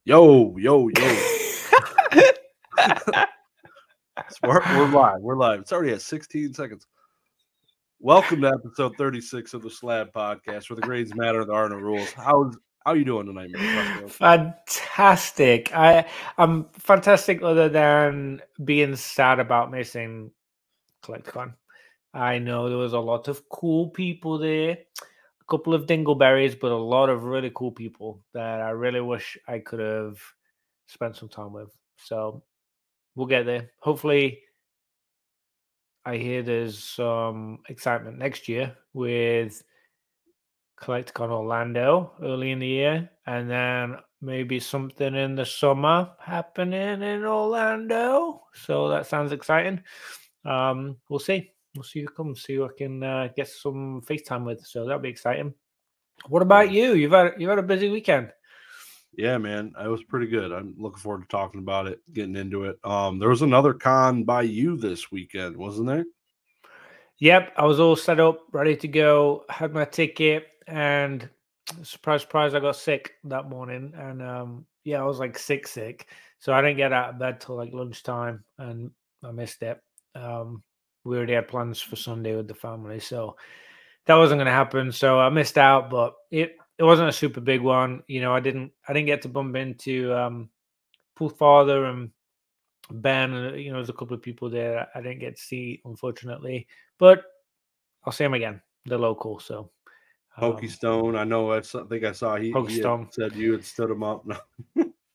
Yo. We're live. We're live. It's already at 16 seconds. Welcome to episode 36 of the Slabbed podcast, where the grades matter, there are no rules. How you doing tonight, Professor? Fantastic. I'm fantastic other than being sad about missing CollectCon. I know there was a lot of cool people there, a couple of dingleberries, but a lot of really cool people that I really wish I could have spent some time with. So we'll get there. Hopefully, I hear there's some excitement next year with CollectCon Orlando early in the year, and then maybe something in the summer happening in Orlando. So that sounds exciting. We'll see. We'll see who comes. See who I can get some FaceTime with. So that'll be exciting. What about you? You've had a busy weekend. Yeah, man, it was pretty good. I'm looking forward to talking about it, getting into it. There was another con by you this weekend, wasn't there? Yep, I was all set up, ready to go. Had my ticket, and surprise, I got sick that morning, and I was like sick. So I didn't get out of bed till like lunchtime, and I missed it. We already had plans for Sunday with the family, so that wasn't going to happen. So I missed out, but it wasn't a super big one. You know, I didn't get to bump into Pool Father and Ben, and there's a couple of people there I didn't get to see, unfortunately, but I'll see him again. They're local, so. Pokey Stone, I know. I think I saw he had said you had stood him up.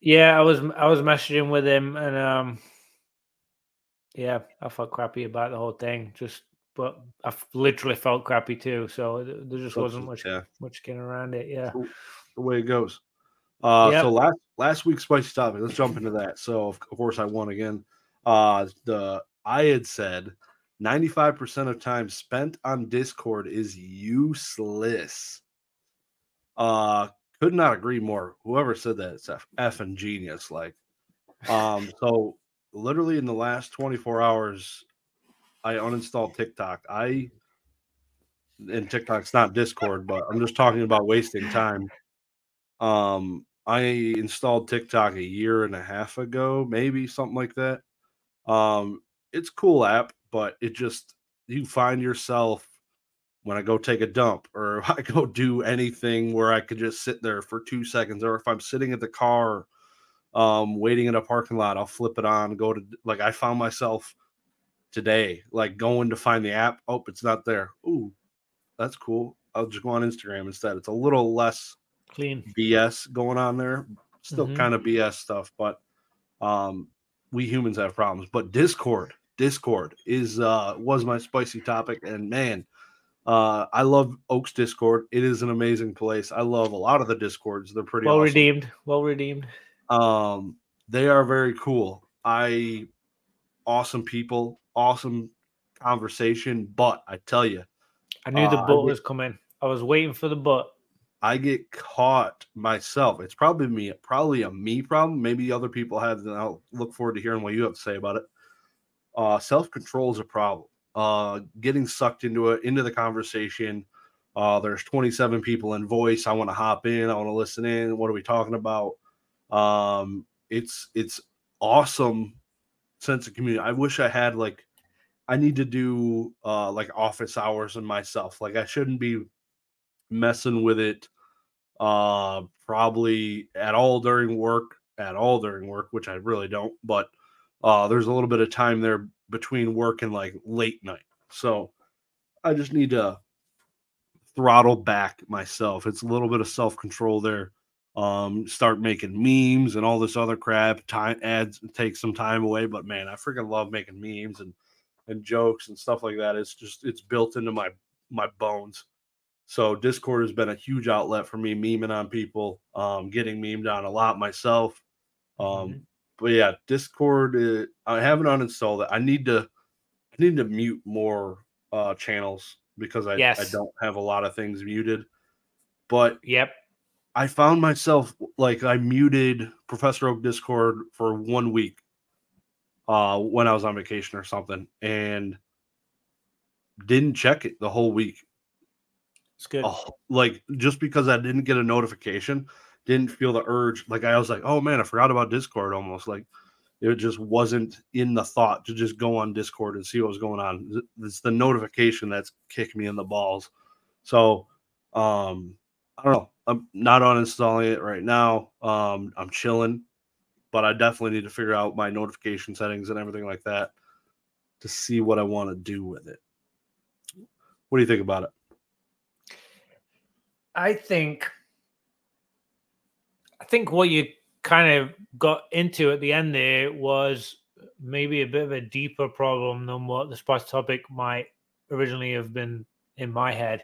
Yeah, I was messaging with him, and I felt crappy about the whole thing. But I literally felt crappy too. So there just wasn't much getting around it. Yeah, the way it goes. So last week's spicy topic. Let's jump into that. So of course I won again. I had said 95% of time spent on Discord is useless. Could not agree more. Whoever said that, it's effing genius. Like, so literally in the last 24 hours, I uninstalled TikTok. And TikTok's not Discord, but I'm just talking about wasting time. I installed TikTok a year and a half ago, maybe something like that. It's a cool app, but you find yourself when I go take a dump or if I go do anything where I could just sit there for 2 seconds, or if I'm sitting at the car, waiting in a parking lot, I'll flip it on, I found myself today, like going to find the app. Oh, it's not there. Ooh, that's cool. I'll just go on Instagram instead. It's a little less clean BS going on there. Still kind of BS stuff, but we humans have problems. But Discord was my spicy topic, and man, I love Oak's Discord. It is an amazing place. I love a lot of the Discords. They're pretty awesome. Well redeemed. They are very cool. Awesome people, awesome conversation. But I tell you, I knew the butt was coming. I was waiting for the butt. I get caught myself. It's probably a me problem. Maybe other people have, and I'll look forward to hearing what you have to say about it. Self-control is a problem. Getting sucked into the conversation. There's 27 people in voice. I want to hop in. I want to listen in. What are we talking about? It's awesome sense of community. I wish I had I need to do office hours in myself. Like I shouldn't be messing with it probably at all during work, which I really don't, but there's a little bit of time there between work and like late night. So I just need to throttle back myself. It's a little bit of self-control there. Start making memes and all this other crap. Take some time away, but man, I freaking love making memes and jokes and stuff like that. It's built into my bones. So Discord has been a huge outlet for me, memeing on people, getting memed on a lot myself. But yeah, Discord, I haven't uninstalled it. I need to mute more channels because I don't have a lot of things muted. But I found myself I muted Professor Oak Discord for 1 week when I was on vacation or something, and didn't check it the whole week. It's good. Just because I didn't get a notification, didn't feel the urge. Like I was like, oh man, I forgot about Discord almost. Like it just wasn't in the thought to just go on Discord and see what was going on. It's the notification that's kicked me in the balls. So I don't know. I'm not uninstalling it right now. I'm chilling, but I definitely need to figure out my notification settings and everything like that to see what I want to do with it. What do you think about it? I think what you kind of got into at the end there was maybe a bit of a deeper problem than what the spice topic might originally have been in my head.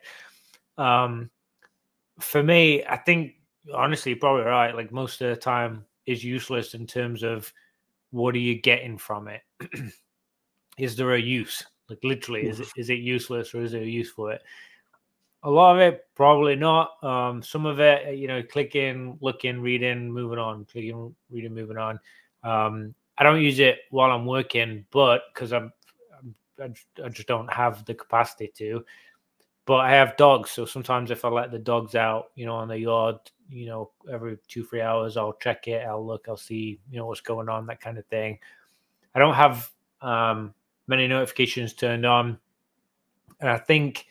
For me, I think honestly, probably right. Like most of the time is useless in terms of what are you getting from it? Is there a use? Like literally, is it useless or is there a use for it? A lot of it, probably not. Some of it, you know, clicking, looking, reading, moving on, clicking, reading, moving on. I don't use it while I'm working, but because I just don't have the capacity to. But I have dogs, so sometimes if I let the dogs out, you know, on the yard, you know, every 2-3 hours, I'll check it, I'll look, I'll see, you know, what's going on, that kind of thing. I don't have many notifications turned on, and I think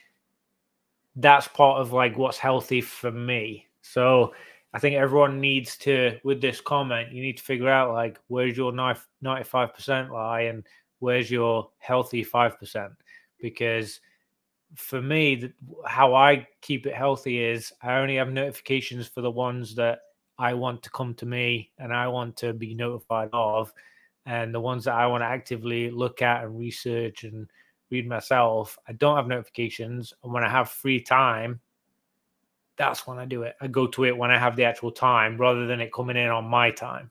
that's part of like what's healthy for me. So I think everyone needs to, with this comment, you need to figure out like where's your 95% lie and where's your healthy 5%. Because for me, how I keep it healthy is I only have notifications for the ones that I want to come to me and I want to be notified of. And the ones that I want to actively look at and research and read myself, I don't have notifications. And when I have free time, that's when I do it. I go to it when I have the actual time rather than it coming in on my time.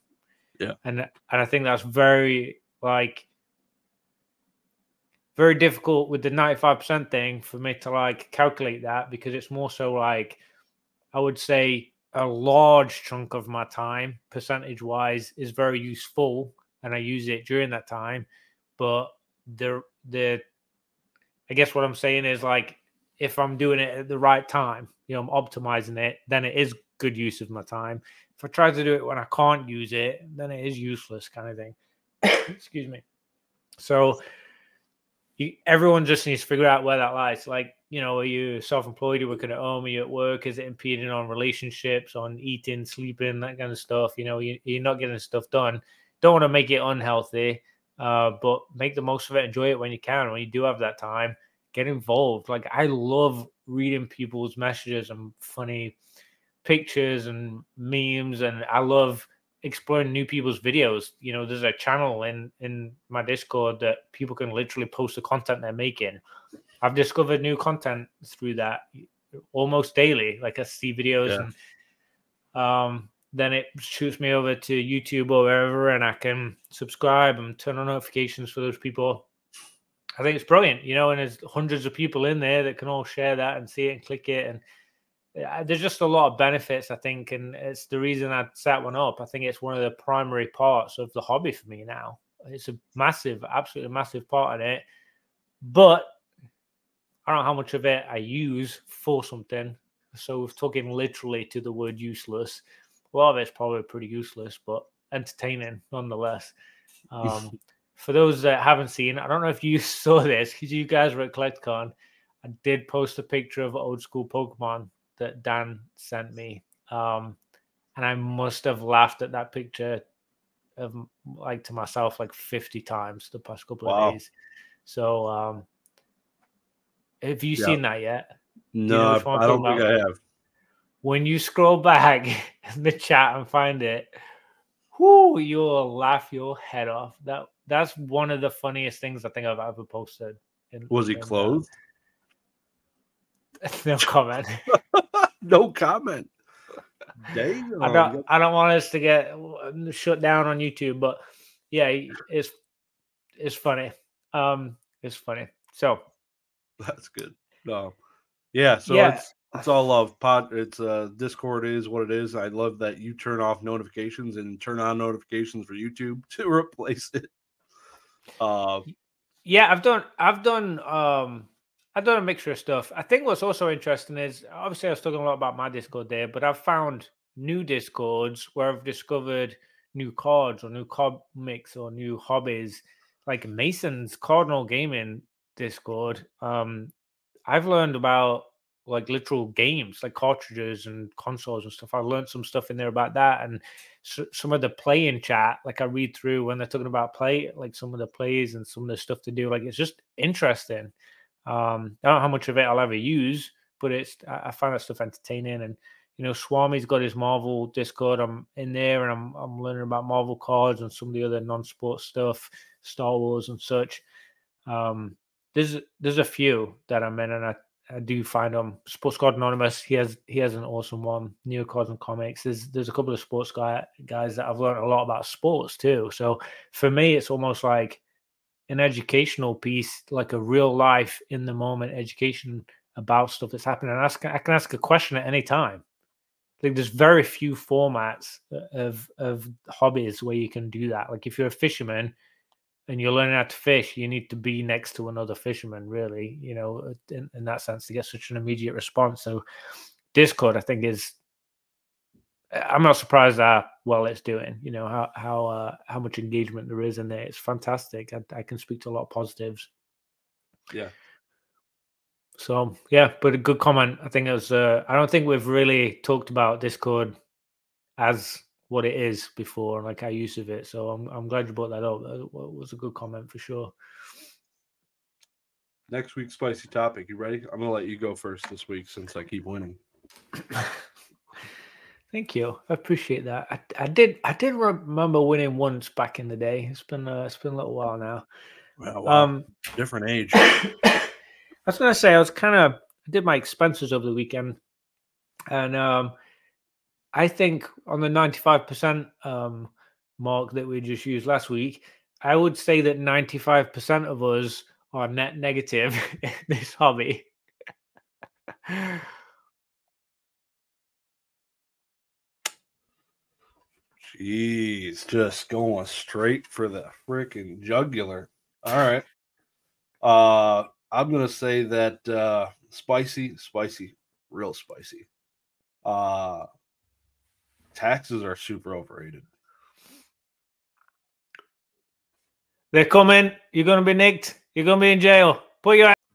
Yeah. And I think that's very difficult with the 95% thing for me to like calculate that, because it's more so like I would say a large chunk of my time percentage wise is very useful and I use it during that time. But I guess what I'm saying is like if I'm doing it at the right time, you know, I'm optimizing it, then it is good use of my time. If I try to do it when I can't use it, then it is useless kind of thing. Excuse me. So everyone just needs to figure out where that lies. Like, you know, are you self-employed? Are you working at home? Are you at work? Is it impeding on relationships, on eating, sleeping, that kind of stuff? You know, you're not getting stuff done. Don't want to make it unhealthy, but make the most of it. Enjoy it when you can. When you do have that time, get involved. Like, I love reading people's messages and funny pictures and memes, and I love exploring new people's videos. You know, there's a channel in my Discord that people can literally post the content they're making. I've discovered new content through that almost daily. Like I see videos and then it shoots me over to YouTube or wherever, and I can subscribe and turn on notifications for those people. I think it's brilliant, you know, and there's hundreds of people in there that can all share that and see it and click it. And there's just a lot of benefits, I think, and it's the reason I set one up. I think it's one of the primary parts of the hobby for me now. It's a massive, absolutely massive part of it. But I don't know how much of it I use for something. So we're talking literally to the word useless. A lot of it's probably pretty useless, but entertaining nonetheless. For those that haven't seen, I don't know if you saw this because you guys were at CollectCon. I did post a picture of old school Pokemon that Dan sent me. And I must have laughed at that picture of like to myself like 50 times the past couple of days. So have you seen that yet? No, I don't think I have. When you scroll back in the chat and find it, whoo, you'll laugh your head off. That's one of the funniest things I think I've ever posted. Was he clothed? No comment. No comment. Dang. I don't want us to get shut down on YouTube, but yeah, it's funny. It's funny. So that's good. No. Yeah, so it's all love. It's Discord is what it is. I love that you turn off notifications and turn on notifications for YouTube to replace it. Yeah, I've done a mixture of stuff. I think what's also interesting is obviously I was talking a lot about my Discord there, but I've found new Discords where I've discovered new cards or new comics or new hobbies, like Mason's Cardinal Gaming Discord. I've learned about like literal games, like cartridges and consoles and stuff. I learned some stuff in there about that, and some of the play in chat. Like I read through when they're talking about play, like some of the plays and some of the stuff to do. Like it's just interesting. I don't know how much of it I'll ever use, but I find that stuff entertaining. And Swami's got his Marvel Discord. I'm in there, and I'm learning about Marvel cards and some of the other non-sport stuff, Star Wars and such. There's a few that I'm in, and I do find them. Sports Card Anonymous, he has an awesome one. Neo Cards and Comics. There's a couple of sports guys that I've learned a lot about sports too. So for me, it's almost like an educational piece, like a real life in the moment education about stuff that's happening. And I can ask a question at any time. Like there's very few formats of hobbies where you can do that. Like if you're a fisherman and you're learning how to fish, you need to be next to another fisherman, really, in that sense, to get such an immediate response. So Discord, I think, I'm not surprised how well it's doing, how much engagement there is in there. It's fantastic. I can speak to a lot of positives. Yeah. So, yeah, but a good comment. I think it was, I don't think we've really talked about Discord as what it is before, like our use of it. So I'm glad you brought that up. That was a good comment for sure. Next week's spicy topic. You ready? I'm gonna let you go first this week since I keep winning. Thank you. I appreciate that. I did remember winning once back in the day. It's been a little while now. Wow. Different age. I was gonna say I did my expenses over the weekend, and I think on the 95% mark that we just used last week, I would say that 95% of us are net negative in this hobby. Jeez, just going straight for the freaking jugular. All right. I'm gonna say that spicy, real spicy. Taxes are super overrated. They're coming. You're gonna be nicked. You're gonna be in jail.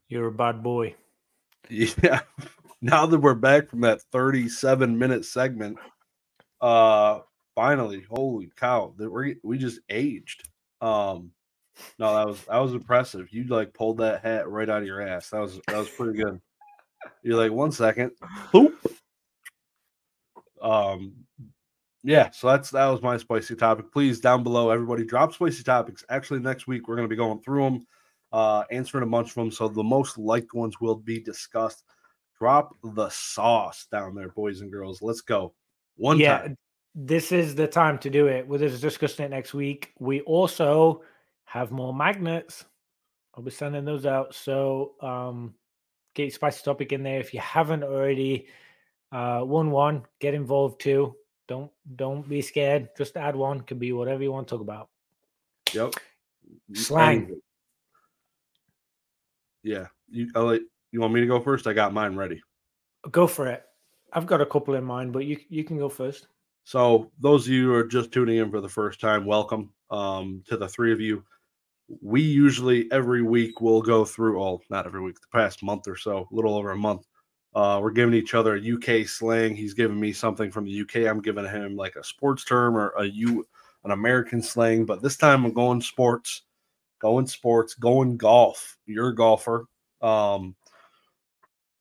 You're a bad boy. Yeah. Now that we're back from that 37-minute segment, finally, holy cow, we just aged. No, that was impressive. You like pulled that hat right out of your ass. That was pretty good. You're like, 1 second. Boop. Yeah, so that was my spicy topic. Please, down below, everybody drop spicy topics. Actually, next week we're going to be going through them, answering a bunch of them. So the most liked ones will be discussed. Drop the sauce down there, boys and girls. Let's go. One time. This is the time to do it. We're just discussing it next week. We also have more magnets. I'll be sending those out. So get your spicy topic in there. If you haven't already won one, get involved too. Don't be scared. Just add one. Could be whatever you want to talk about. Yep. Slang. Anything. Yeah. You want me to go first? I got mine ready. Go for it. I've got a couple in mind, but you can go first. So those of you who are just tuning in for the first time, welcome to the three of you. We usually every week will go through, not every week, the past month or so, a little over a month. We're giving each other a UK slang. He's giving me something from the UK. I'm giving him like a sports term or an American slang. But this time I'm going sports, going golf. You're a golfer,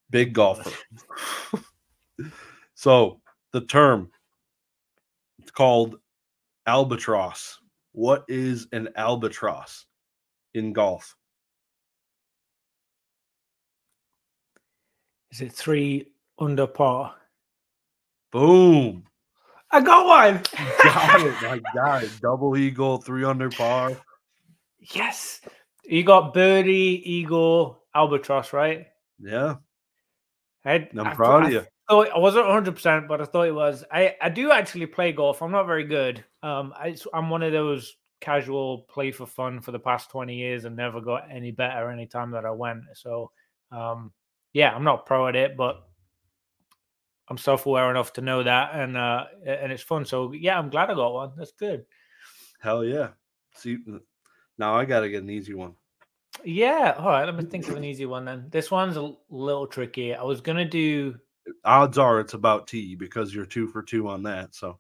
big golfer. So the term, it's called albatross. What is an albatross in golf? Is it 3 under par? Boom. I got one. Got it. My God. Double eagle, 3 under par. Yes. You got birdie, eagle, albatross, right? Yeah. I'm proud of you. I wasn't 100%, but I thought it was. I do actually play golf. I'm not very good. I'm one of those casual play for fun for the past 20 years and never got any better any time that I went. So, yeah, I'm not pro at it, but I'm self-aware enough to know that, and it's fun. So yeah, I'm glad I got one. That's good. Hell yeah. See, now I got to get an easy one. Yeah. All right. Let me think of an easy one then. This one's a little tricky. I was gonna do. Odds are it's about tea because you're 2 for 2 on that. So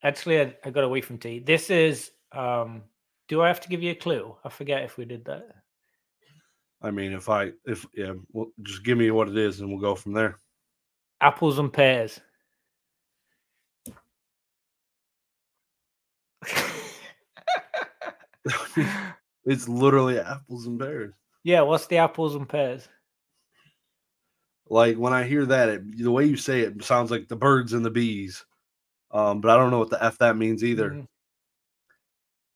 Actually, I got away from tea. This is. Do I have to give you a clue? I forget if we did that. I mean, if yeah, well, just give me what it is and we'll go from there. Apples and pears. It's literally apples and pears. Yeah, what's the apples and pears? Like when I hear that, the way you say it sounds like the birds and the bees. But I don't know what the F that means either.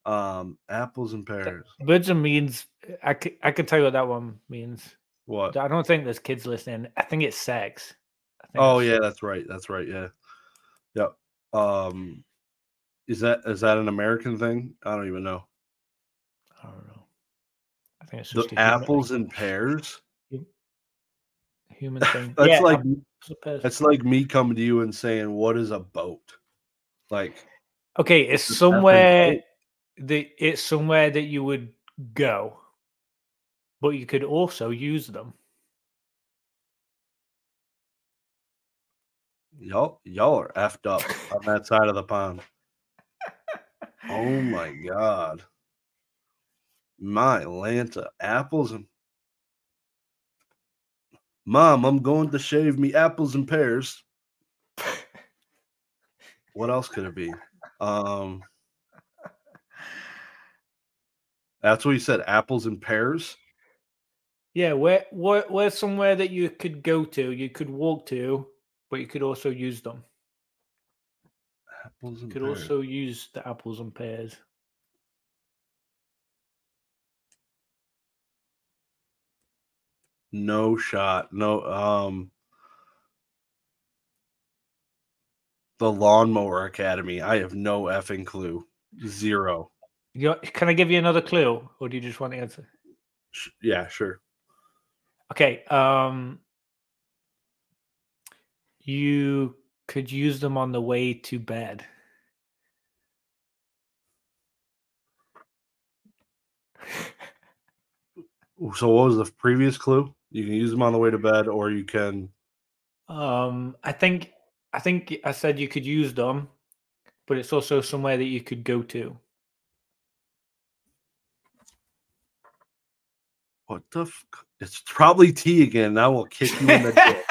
Apples and pears. Birds and means I could tell you what that one means. What? I don't think there's kids listening. I think it's sex. Oh yeah, that's right. That's right. Yeah. Yep. Is that an American thing? I don't even know. I don't know. I think it's just the apples and pears. Human thing. That's yeah, like that's like me coming to you and saying, "What is a boat?" Like, okay, it's somewhere that you would go, but you could also use them. Y'all are effed up on that side of the pond. Oh my god. My Lanta, apples and Mom, I'm going to shave me apples and pears. What else could it be? That's what you said, apples and pears? Yeah, where's somewhere that you could go to, you could walk to, but you could also use them. Apples and you could pears. also use the apples and pears. No shot. No. The Lawnmower Academy. I have no effing clue. Zero. Can I give you another clue, or do you just want to answer? Yeah, sure. Okay. You could use them on the way to bed. So what was the previous clue? You can use them on the way to bed, or you can. I think I said you could use them, but it's also somewhere that you could go to. What the? It's probably tea again. I will kick you in the dick.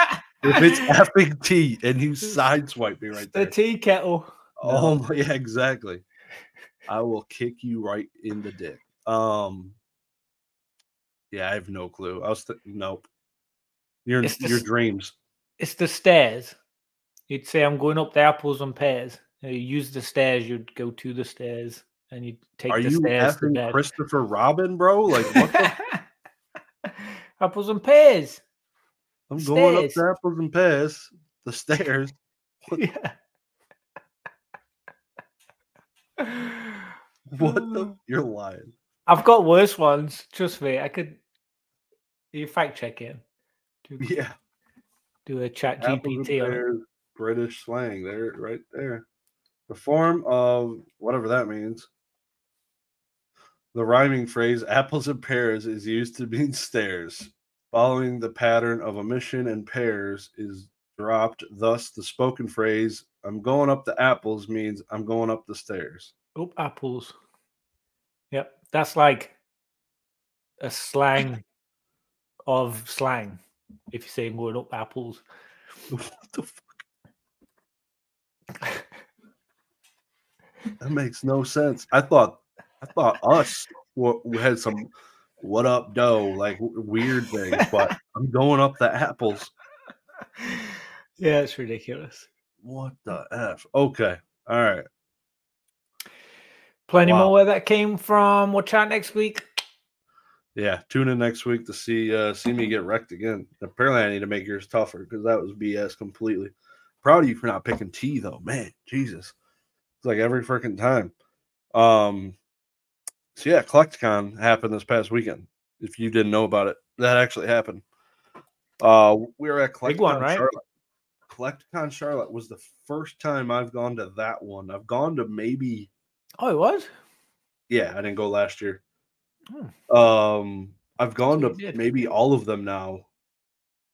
If it's effing tea and you sideswipe me right there. The tea kettle. Oh no. Yeah, exactly. I will kick you right in the dick. Yeah, I have no clue. I was nope. Your dreams. It's the stairs. You'd say, "I'm going up the apples and pears." You use the stairs. You'd go to the stairs, and you'd take the stairs to bed. Are you effing Christopher Robin, bro? Like what the? Apples and pears. I'm going up the apples and pears. The stairs. Yeah. What the? You're lying. I've got worse ones. Trust me. I could. You fact check it. Yeah. Do a chat GPT on it. British slang. There, right there. The form of whatever that means. The rhyming phrase "apples and pears" is used to mean stairs. Following the pattern of omission and pairs is dropped. Thus, the spoken phrase "I'm going up the apples" means I'm going up the stairs. Up apples. Yep, that's like a slang of slang. If you say "I'm going up apples," what the fuck? That makes no sense. I thought us had some "what up, dough" like weird things, but I'm going up the apples. Yeah, it's ridiculous. What the F? Okay. All right. Plenty more where that came from. We'll chat next week. Yeah, tune in next week to see me get wrecked again. Apparently, I need to make yours tougher because that was BS completely. Proud of you for not picking tea though, man. Jesus, it's like every freaking time. So yeah, CollectCon happened this past weekend. If you didn't know about it, that actually happened. We were at CollectCon, big one, right? Charlotte. Collecticon Charlotte was the first time I've gone to that one. I've gone to maybe. Oh, it was? Yeah, I didn't go last year. Hmm. I've gone So to you did. maybe all of them now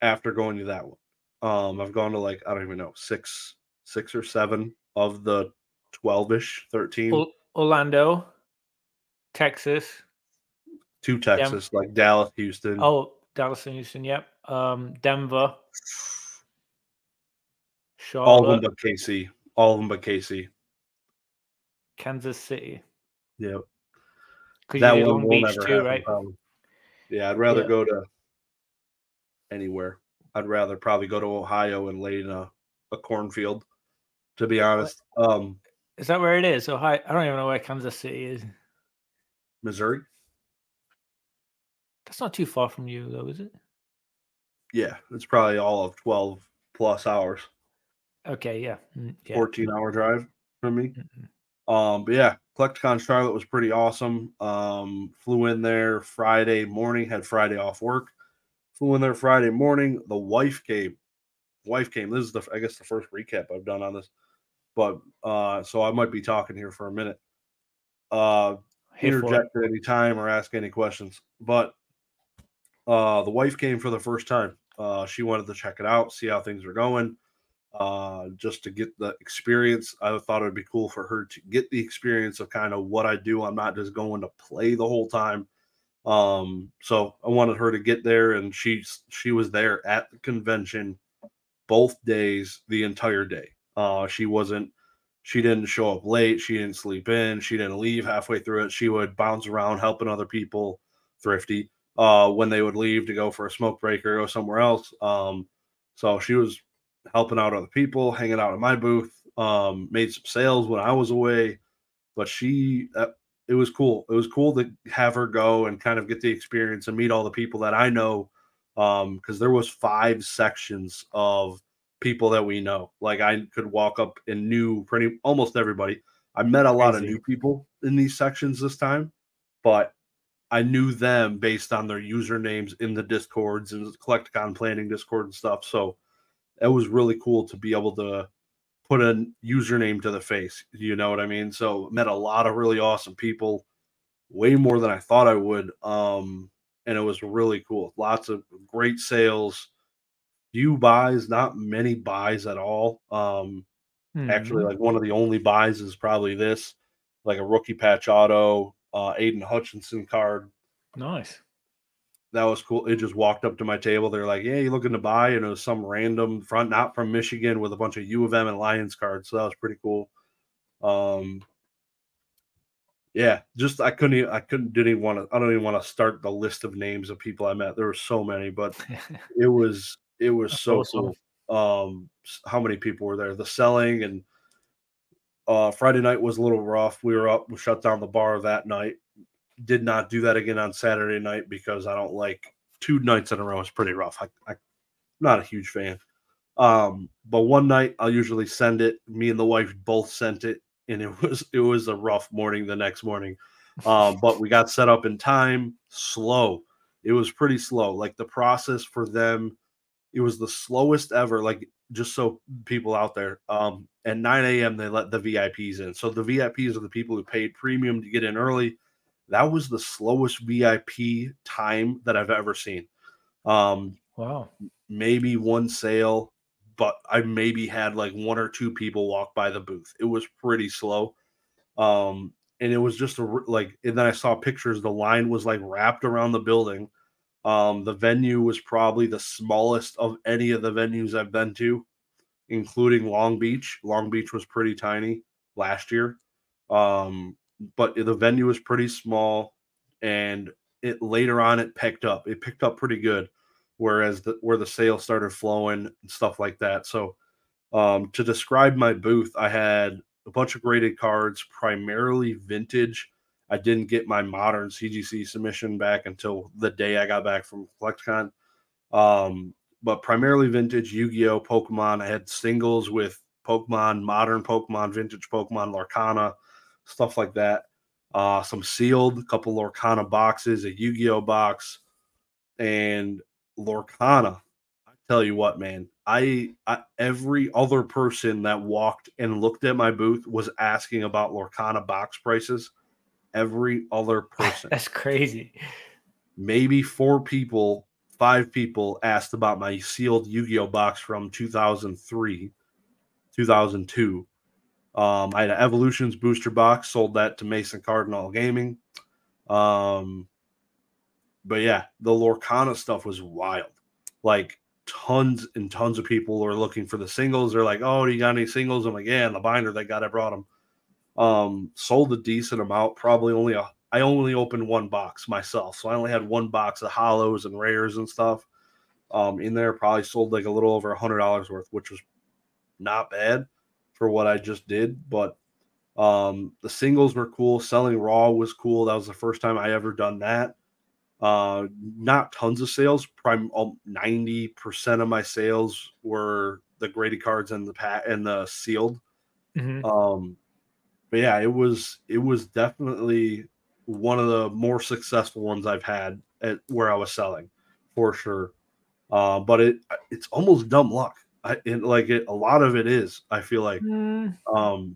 after going to that one. I've gone to like, I don't even know, six or seven of the 12-ish, 13. Orlando, Texas. 2 Texas, like Dallas, Houston. Oh, Dallas and Houston, yep. Denver, All of them Charlotte, but KC. All of them but KC. Kansas City. Yep. Because you That did one Long won't Beach ever too, happen, right? probably. Yeah, I'd rather Yeah. go to anywhere. I'd rather probably go to Ohio and lay in a cornfield, to be honest. Is that where it is? Ohio? I don't even know where Kansas City is. Missouri? That's not too far from you, though, is it? Yeah, it's probably all of 12 plus hours. Okay, yeah. 14-hour drive from me. Mm-hmm. But yeah, Collecticon Charlotte was pretty awesome. Flew in there Friday morning, had Friday off work. Flew in there Friday morning. The wife came. This is I guess the first recap I've done on this. But so I might be talking here for a minute. Interject at any time or ask any questions. But the wife came for the first time. She wanted to check it out, see how things were going. Just to get the experience. I thought it would be cool for her to get the experience of kind of what I do. I'm not just going to play the whole time. So I wanted her to get there, and she was there at the convention both days, the entire day. She didn't show up late. She didn't sleep in. She didn't leave halfway through it. She would bounce around helping other people, thrifty, when they would leave to go for a smoke break or go somewhere else. So she was helping out other people, hanging out at my booth, made some sales when I was away. But it was cool. It was cool to have her go and kind of get the experience and meet all the people that I know. Because there was 5 sections of people that we know. Like I could walk up and knew almost everybody. I met a lot of new people in these sections this time, but I knew them based on their usernames in the Discords and Collecticon planning Discord and stuff. So it was really cool to be able to put a username to the face. You know what I mean? So met a lot of really awesome people, way more than I thought I would. And it was really cool. Lots of great sales, few buys, not many buys at all. Actually, like one of the only buys is probably this, like a rookie patch auto, Aiden Hutchinson card. Nice. That was cool. It just walked up to my table. They're like, "Yeah, you looking to buy?" And it was some random front, not from Michigan, with a bunch of U of M and Lions cards. So that was pretty cool. Yeah, just I don't even want to start the list of names of people I met. There were so many, but it was so awesome. Cool. How many people were there? The selling and Friday night was a little rough. We were up, we shut down the bar that night. Did not do that again on Saturday night because I don't like 2 nights in a row is pretty rough. I'm not a huge fan. But one night I'll usually send it. Me and the wife both sent it, and it was a rough morning the next morning. But we got set up in time. Slow. It was pretty slow. Like the process for them, it was the slowest ever. Like just so people out there, at 9 a.m. they let the VIPs in. So the VIPs are the people who paid premium to get in early. That was the slowest VIP time that I've ever seen. Wow. Maybe one sale, but I maybe had like 1 or 2 people walk by the booth. It was pretty slow. And it was just and then I saw pictures. The line was like wrapped around the building. The venue was probably the smallest of any of the venues I've been to, including Long Beach. Long Beach was pretty tiny last year. But the venue was pretty small, and later on it picked up. It picked up pretty good, whereas where the sales started flowing and stuff like that. So to describe my booth, I had a bunch of graded cards, primarily vintage. I didn't get my modern CGC submission back until the day I got back from Collecticon. But primarily vintage Yu-Gi-Oh, Pokemon. I had singles with Pokemon, modern Pokemon, vintage Pokemon, Lorcana, stuff like that. Some sealed, a couple Lorcana boxes, a Yu-Gi-Oh box, and Lorcana. I tell you what, man, every other person that walked and looked at my booth was asking about Lorcana box prices. Every other person. That's crazy. Maybe 4 people, 5 people asked about my sealed Yu-Gi-Oh box from 2003, 2002. I had an Evolutions booster box, sold that to Mason Cardinal Gaming. But yeah, the Lorcana stuff was wild. Like tons and tons of people were looking for the singles. They're like, "Oh, do you got any singles?" I'm like, "Yeah, in the binder they got. I brought them." Sold a decent amount. Probably I only opened 1 box myself, so I only had 1 box of hollows and rares and stuff. In there, probably sold like a little over $100 worth, which was not bad for what I just did. But the singles were cool. Selling raw was cool. That was the first time I ever done that. Not tons of sales. Probably 90% of my sales were the graded cards and the sealed. Mm-hmm. But yeah, it was definitely one of the more successful ones I've had at where I was selling, for sure. But it's almost dumb luck. A lot of it is. I feel like I don't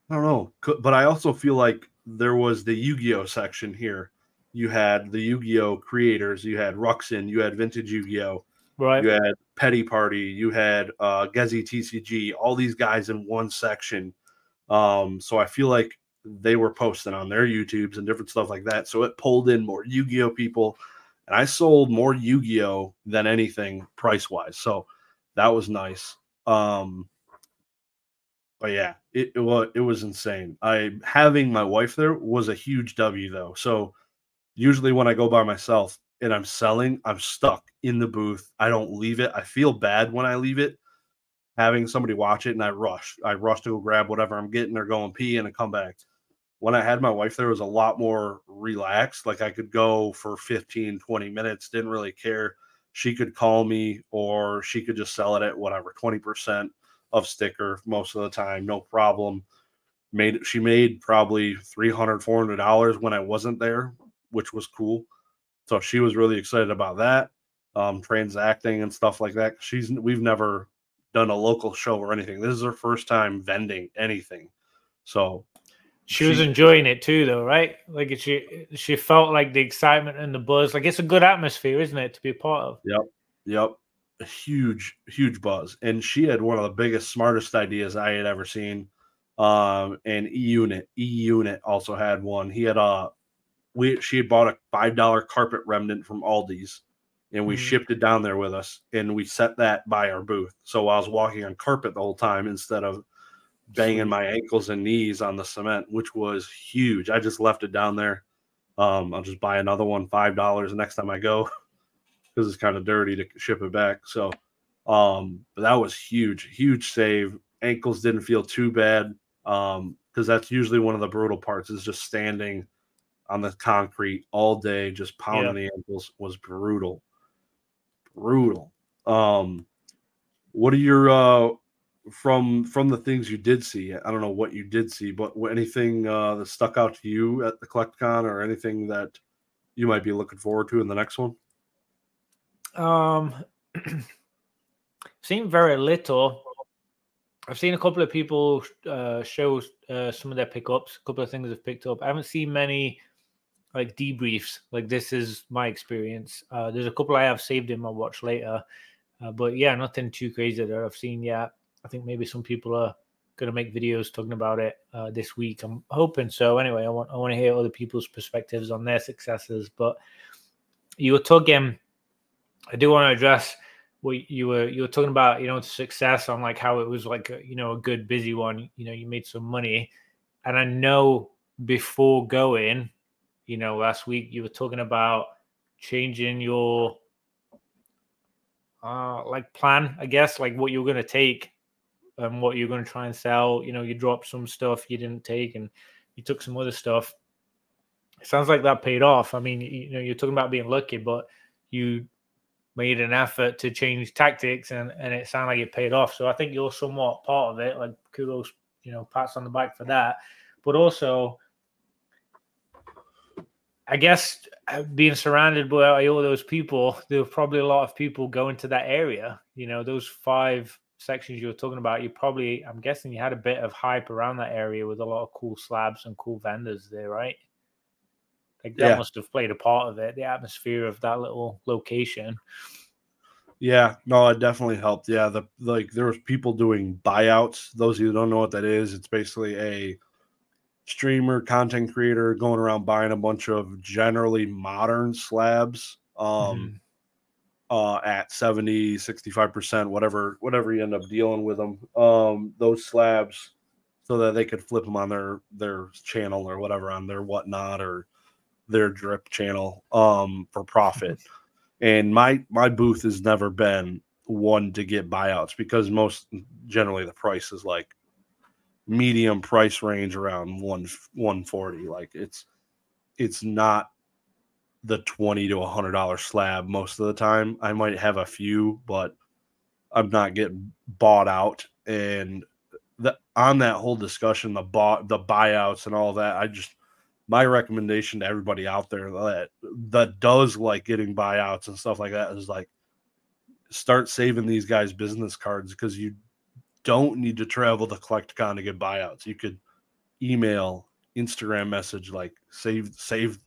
know, but I also feel like there was the Yu-Gi-Oh section here. You had the Yu-Gi-Oh creators, you had Ruxin, you had Vintage Yu-Gi-Oh, Right. you had Petty Party, you had Gezi TCG, all these guys in one section. So I feel like they were posting on their YouTubes and different stuff like that. So it pulled in more Yu-Gi-Oh people, and I sold more Yu-Gi-Oh than anything price-wise. So that was nice. But yeah, it was insane. Having my wife there was a huge W though. So usually when I go by myself and I'm selling, I'm stuck in the booth. I don't leave it. I feel bad when I leave it, having somebody watch it, and I rush. I rush to go grab whatever I'm getting or go and pee and come back. When I had my wife there, it was a lot more relaxed. Like I could go for 15, 20 minutes, didn't really care. She could call me or she could just sell it at whatever, 20% of sticker most of the time, no problem. She made probably $300, $400 when I wasn't there, which was cool. So she was really excited about that, transacting and stuff like that. We've never done a local show or anything. This is her first time vending anything. So she was enjoying it too, though, right? Like she felt like the excitement and the buzz. Like it's a good atmosphere, isn't it, to be a part of? Yep. A huge, huge buzz. And she had one of the biggest, smartest ideas I had ever seen. And E-Unit also had one. He had she had bought a $5 carpet remnant from Aldi's, and we shipped it down there with us, and we set that by our booth. So I was walking on carpet the whole time instead of banging my ankles and knees on the cement, which was huge. I just left it down there. I'll just buy another one, $5 the next time I go, because it's kind of dirty to ship it back. So, but that was huge save. Ankles didn't feel too bad, because that's usually one of the brutal parts, is just standing on the concrete all day, just pounding the ankles. Was brutal. What are your from the things you did see? I don't know what you did see, but anything that stuck out to you at the CollectCon, or anything that you might be looking forward to in the next one? Seen very little. I've seen a couple of people show some of their pickups. A couple of things I've picked up. I haven't seen many like debriefs. Like this is my experience. There's a couple I have saved in my watch later, but yeah, nothing too crazy that I've seen yet. I think maybe some people are going to make videos talking about it this week. I'm hoping so. Anyway, I want to hear other people's perspectives on their successes. But you were talking. I do want to address what you were talking about. Success on like how it was like a good busy one. You made some money, and I know before going, last week you were talking about changing your like plan, I guess, like what you were going to take and what you're going to try and sell. You dropped some stuff you didn't take and you took some other stuff. It sounds like that paid off. I mean, you're talking about being lucky, but you made an effort to change tactics and it sounded like it paid off. So I think you're somewhat part of it. Like kudos, pats on the back for that. But also, I guess being surrounded by all those people, there were probably a lot of people going to that area. You know, those 5 sections you were talking about, I'm guessing you had a bit of hype around that area with a lot of cool slabs and cool vendors there, right? Like that must have played a part of it, the atmosphere of that little location. Yeah, no, it definitely helped. Yeah, there was people doing buyouts. Those of you who don't know what that is, it's basically a streamer, content creator going around buying a bunch of generally modern slabs at 70, 65%, whatever you end up dealing with them. Those slabs so that they could flip them on their channel or whatever, on their whatnot or their drip channel for profit. And my booth has never been one to get buyouts because generally the price is like medium price range around 140. Like it's not the $20 to $100 slab most of the time. I might have a few, but I'm not getting bought out. And on that whole discussion, the buyouts and all that, my recommendation to everybody out there that does like getting buyouts and stuff like that is like start saving these guys business cards, because you don't need to travel to CollectCon to get buyouts. You could email, Instagram message, like save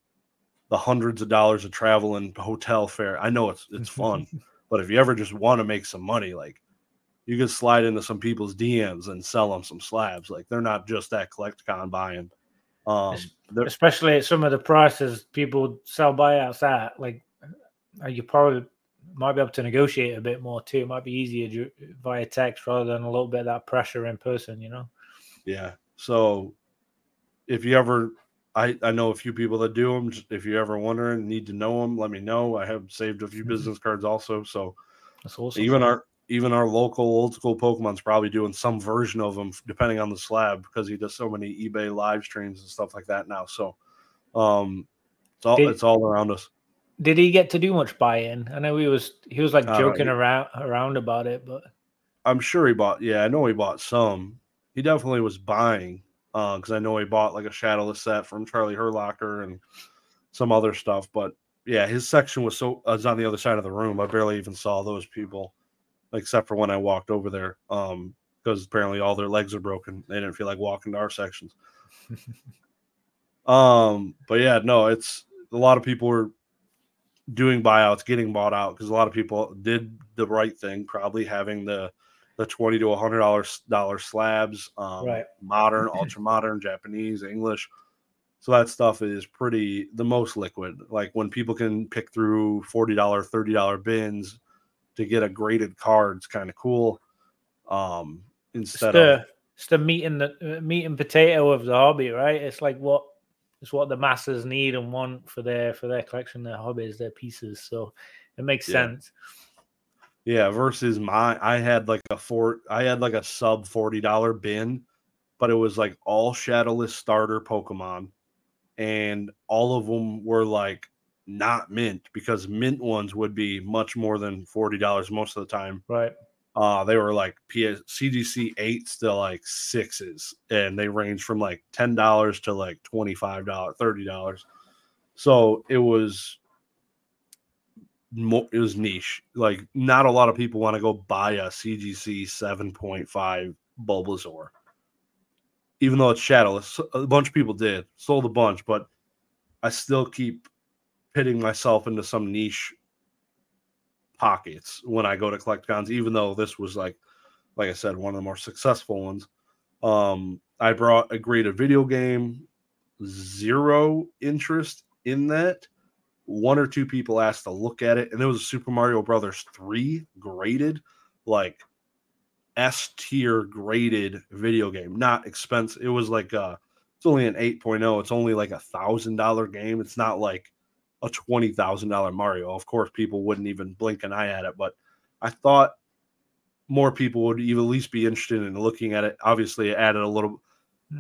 the hundreds of dollars of travel and hotel fare. I know it's fun, but if you ever just want to make some money, like you can slide into some people's DMs and sell them some slabs. Like they're not just at CollectCon buying. Especially at some of the prices people sell buyouts at, like you probably might be able to negotiate a bit more too. It might be easier via text rather than a little bit of that pressure in person, you know? Yeah. So if you ever, I know a few people that do them. If you're ever wondering, need to know them, let me know. I have saved a few business cards also. So that's awesome. Even our local old school Pokemon's probably doing some version of them, depending on the slab, because he does so many eBay live streams and stuff like that now. So, it's all around us. Did he get to do much buy-in? I know he was like joking around about it, but I'm sure he bought. Yeah, I know he bought some. He definitely was buying, because I know he bought like a Shadowless set from Charlie Herlocker and some other stuff. But yeah, his section was on the other side of the room. I barely even saw those people, except for when I walked over there, because apparently all their legs are broken. They didn't feel like walking to our sections. But yeah, no, it's a lot of people were doing buyouts, getting bought out, because a lot of people did the right thing, probably having the $20 to $100 slabs, right. Modern, ultra modern, Japanese, English. So that stuff is the most liquid. Like when people can pick through $40, $30 bins to get a graded card, it's kind of cool. It's the meat and potato of the hobby, right? It's like what the masses need and want for their collection, their hobbies, their pieces. So it makes sense. Yeah, versus I had like a sub $40 bin, but it was like all Shadowless starter Pokemon, and all of them were like not mint, because mint ones would be much more than $40 most of the time. Right. They were like CGC 8s to like 6s, and they range from like $10 to like $25, $30. So it was niche. Like not a lot of people want to go buy a CGC 7.5 Bulbasaur, even though it's Shadowless. A bunch of people did, sold a bunch, but I still keep pitting myself into some niche pockets when I go to CollectCons, even though this was like I said, one of the more successful ones. I brought a graded video game, zero interest in that. One or two people asked to look at it, and it was a Super Mario Brothers 3 graded, like S tier graded video game, not expensive. It was like it's only an 8.0. It's only like $1,000 game. It's not like a $20,000 Mario. Of course, people wouldn't even blink an eye at it, but I thought more people would at least be interested in looking at it. Obviously, it added a little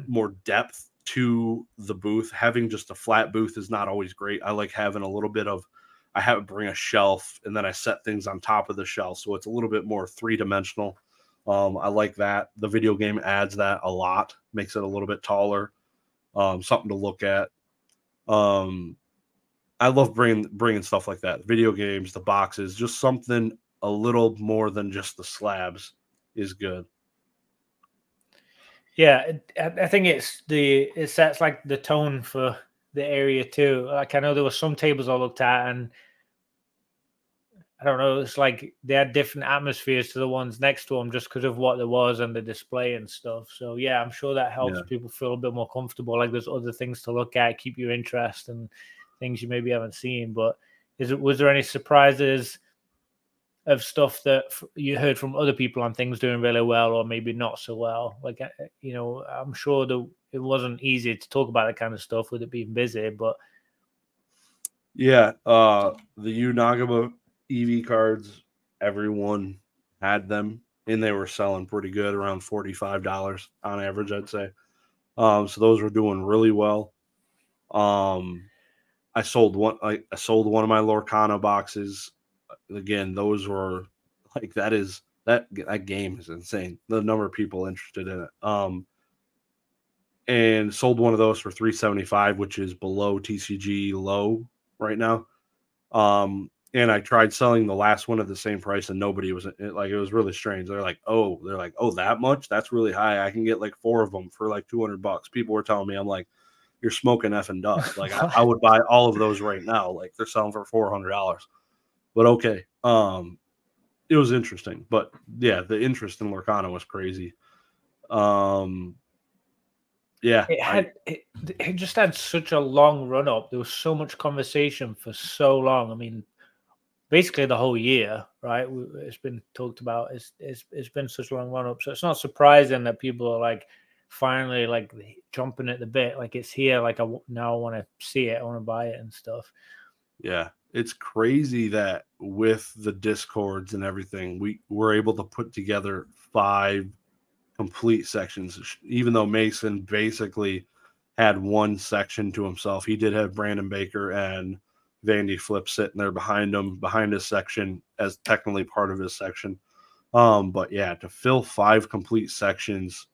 more depth to the booth. Having just a flat booth is not always great. I like having a little bit of, I have to bring a shelf, and then I set things on top of the shelf, so it's a little bit more three-dimensional. I like that. The video game adds that a lot, makes it a little bit taller, something to look at. I love bringing stuff like that, video games, the boxes, just something a little more than just the slabs is good. Yeah, I think it sets like the tone for the area too. Like I know there were some tables I looked at, and I don't know, it's like they had different atmospheres to the ones next to them just because of what there was and the display and stuff. So yeah, I'm sure that helps people feel a bit more comfortable. Like there's other things to look at, keep your interest, and things you maybe haven't seen. But was there any surprises of stuff that you heard from other people on things doing really well or maybe not so well? Like, I'm sure it wasn't easy to talk about that kind of stuff with it being busy, but yeah, the Unagaba EV cards, everyone had them, and they were selling pretty good, around $45 on average, I'd say. So those were doing really well. I sold one of my Lorcana boxes. Again, those were like that game is insane. The number of people interested in it. And sold one of those for $375, which is below TCG low right now. And I tried selling the last one at the same price, and nobody was like, it was really strange. They're like, oh, that much? That's really high. I can get like 4 of them for like $200. People were telling me, I'm like, you're smoking effing dust. Like I would buy all of those right now. Like they're selling for $400. But okay. It was interesting. But yeah, the interest in Lorcana was crazy. Yeah, it just had such a long run up. There was so much conversation for so long. I mean, basically the whole year, right? It's been talked about. It's been such a long run up, so it's not surprising that people are like finally like jumping at the bit. Like it's here. Like now I want to see it. I want to buy it and stuff. Yeah, it's crazy that with the Discords and everything, we were able to put together 5 complete sections, even though Mason basically had one section to himself. He did have Brandon Baker and Vandy Flip sitting there behind him, behind his section, as technically part of his section. But yeah, to fill 5 complete sections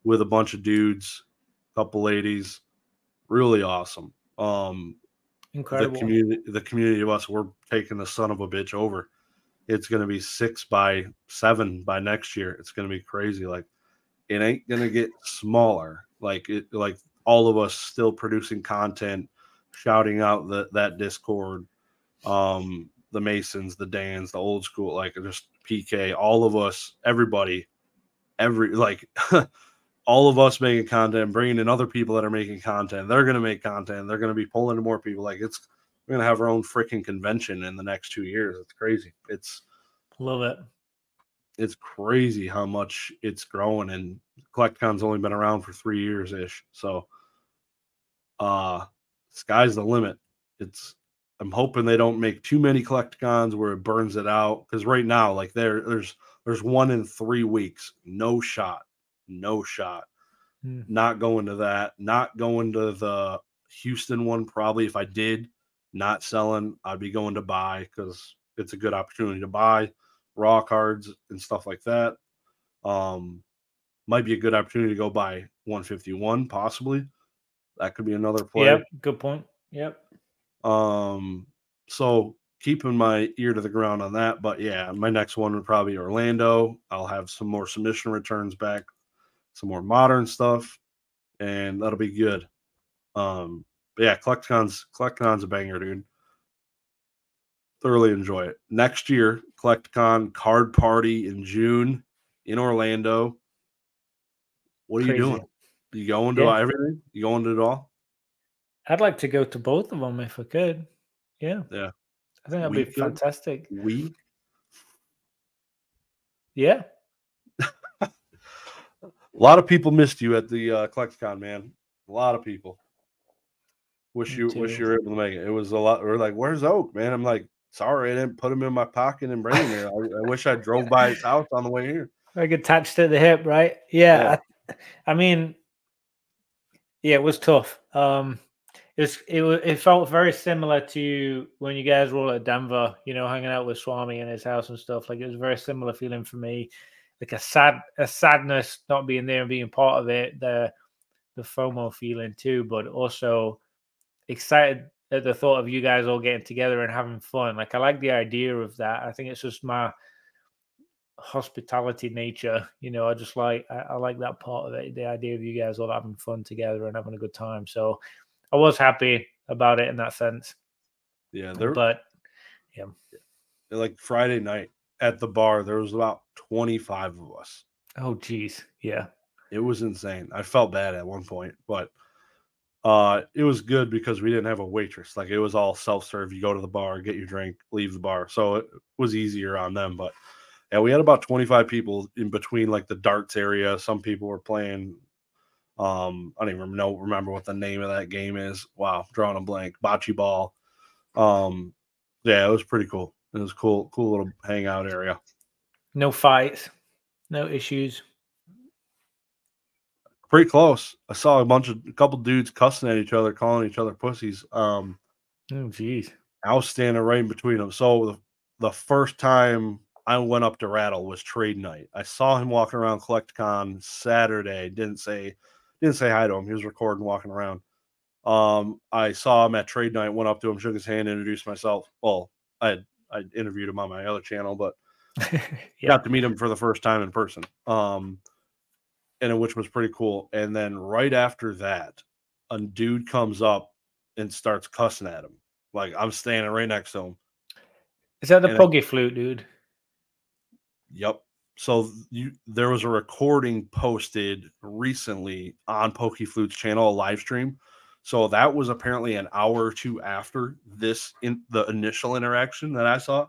with a bunch of dudes, a couple ladies, really awesome. Incredible. The community of us, we're taking the son of a bitch over. It's going to be 6 by 7 by next year. It's going to be crazy. Like, it ain't gonna get smaller. Like all of us still producing content, shouting out that Discord, the Masons, the Dans, the old school, like just PK, all of us, everybody, all of us making content, bringing in other people that are making content. They're gonna make content. They're gonna be pulling in more people. Like we're gonna have our own freaking convention in the next 2 years. It's crazy. Love it. It's crazy how much it's growing, and CollectCon's only been around for 3 years ish. So, sky's the limit. I'm hoping they don't make too many CollectCons where it burns it out. Because right now, like there's 1 in 3 weeks. No shot. Not going to that. Not going to the Houston one. Probably if I did, not selling, I'd be going to buy because it's a good opportunity to buy raw cards and stuff like that. Might be a good opportunity to go buy 151, possibly. That could be another play. Yep, good point. Yep. So keeping my ear to the ground on that. But yeah, my next one would probably be Orlando. I'll have some more submission returns back, some more modern stuff, and that'll be good. But yeah, CollectCon's a banger, dude. Thoroughly enjoy it. Next year, CollectCon card party in June in Orlando. What are you doing? You going to everything? You going to it all? I'd like to go to both of them if I could. Yeah. Yeah. I think that'd be fantastic. Yeah. A lot of people missed you at the CollectCon, man. A lot of people. Wish you were able to make it. It was a lot. We're like, where's Oak, man? I'm like, sorry, I didn't put him in my pocket and bring him here. I wish I drove by his house on the way here. Like attached to the hip, right? Yeah. I mean, yeah, it was tough. It felt very similar to when you guys were all at Denver, hanging out with Swami in his house and stuff. Like it was a very similar feeling for me, like a sadness not being there and being part of it. The FOMO feeling too, but also excited at the thought of you guys all getting together and having fun. Like, I like the idea of that. I think it's just my hospitality nature. I just I like that part of it, the idea of you guys all having fun together and having a good time. So I was happy about it in that sense. Yeah, but yeah, like Friday night at the bar, there was about 25 of us. Oh geez, yeah. It was insane. I felt bad at one point, but it was good because we didn't have a waitress. Like, it was all self-serve. You go to the bar, get your drink, leave the bar. So it was easier on them. But yeah, we had about 25 people in between, like, the darts area. Some people were playing. I don't even remember what the name of that game is. Wow, drawing a blank. Bocce ball. Yeah, it was pretty cool. It was cool little hangout area. No fights, no issues. Pretty close. I saw a couple dudes cussing at each other, calling each other pussies. Oh geez. I was standing right in between them. So the first time I went up to Rattle was trade night. I saw him walking around CollectCon Saturday. Didn't say hi to him. He was recording, walking around. I saw him at trade night. Went up to him, shook his hand, introduced myself. Well, I interviewed him on my other channel, but got to meet him for the first time in person. And which was pretty cool. And then right after that, a dude comes up and starts cussing at him. Like, I'm standing right next to him. Is that the Pogi Flute dude? Yep. So there was a recording posted recently on Poki Flute's channel, a live stream. So that was apparently an hour or two after this, in the initial interaction that I saw.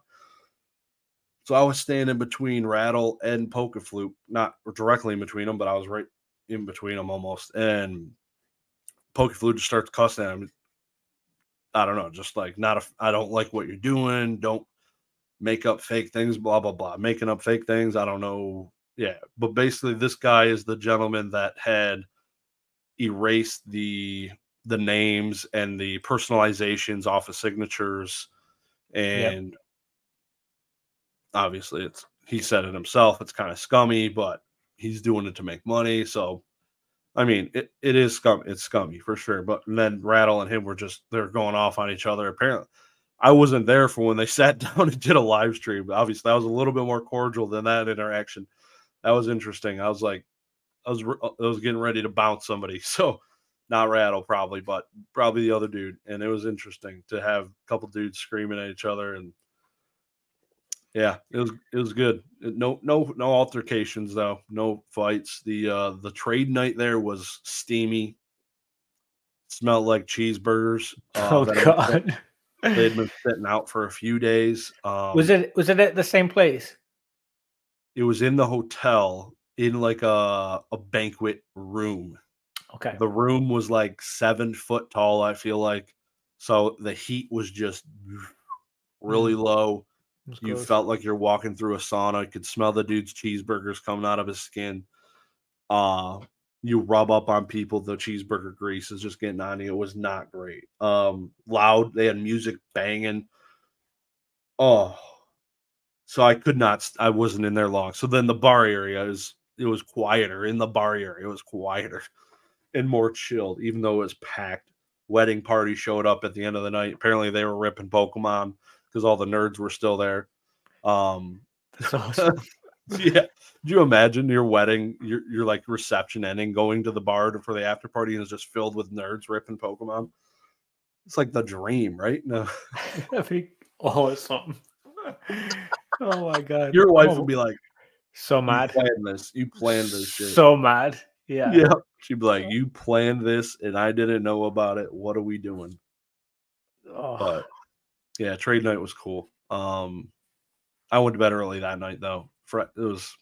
So I was standing between Rattle and Poki Flute, not directly in between them, but I was right in between them almost. And Poki Flute just starts cussing at him. I don't know, just like, I don't like what you're doing. Don't make up fake things, blah, blah, blah. Making up fake things. I don't know. Yeah. But basically, this guy is the gentleman that had erased the names and the personalizations off of signatures. And obviously, he said it himself. It's kind of scummy, but he's doing it to make money. So, I mean, it is scummy. It's scummy for sure. But then Rattle and him they're going off on each other. Apparently, I wasn't there for when they sat down and did a live stream. Obviously, that was a little bit more cordial than that interaction. That was interesting. I was getting ready to bounce somebody. So, not Rattle probably, but probably the other dude. And it was interesting to have a couple dudes screaming at each other. And yeah, it was good. No altercations though. No fights. The trade night there was steamy. Smelled like cheeseburgers. Oh God. They'd been sitting out for a few days. Was it at the same place? It was in the hotel in like a banquet room. Okay. The room was like 7 foot tall, I feel like. So the heat was just really low. You felt like you're walking through a sauna. You could smell the dude's cheeseburgers coming out of his skin. You rub up on people, the cheeseburger grease is just getting on you. It was not great. Loud. They had music banging. Oh, so I wasn't in there long. So then the bar area it was quieter. In the bar area, it was quieter and more chilled, even though it was packed. Wedding party showed up at the end of the night. Apparently they were ripping Pokemon because all the nerds were still there. That's awesome. Yeah. Do you imagine your wedding, your like reception ending, going to the bar for the after party, and it's just filled with nerds ripping Pokemon? It's like the dream, right? No. That'd be awesome. Oh my God. Your wife would be like, so mad. You planned this shit. So mad. Yeah. Yeah. She'd be like, you planned this and I didn't know about it. What are we doing? Oh. But yeah, trade night was cool. I went to bed early that night though. It was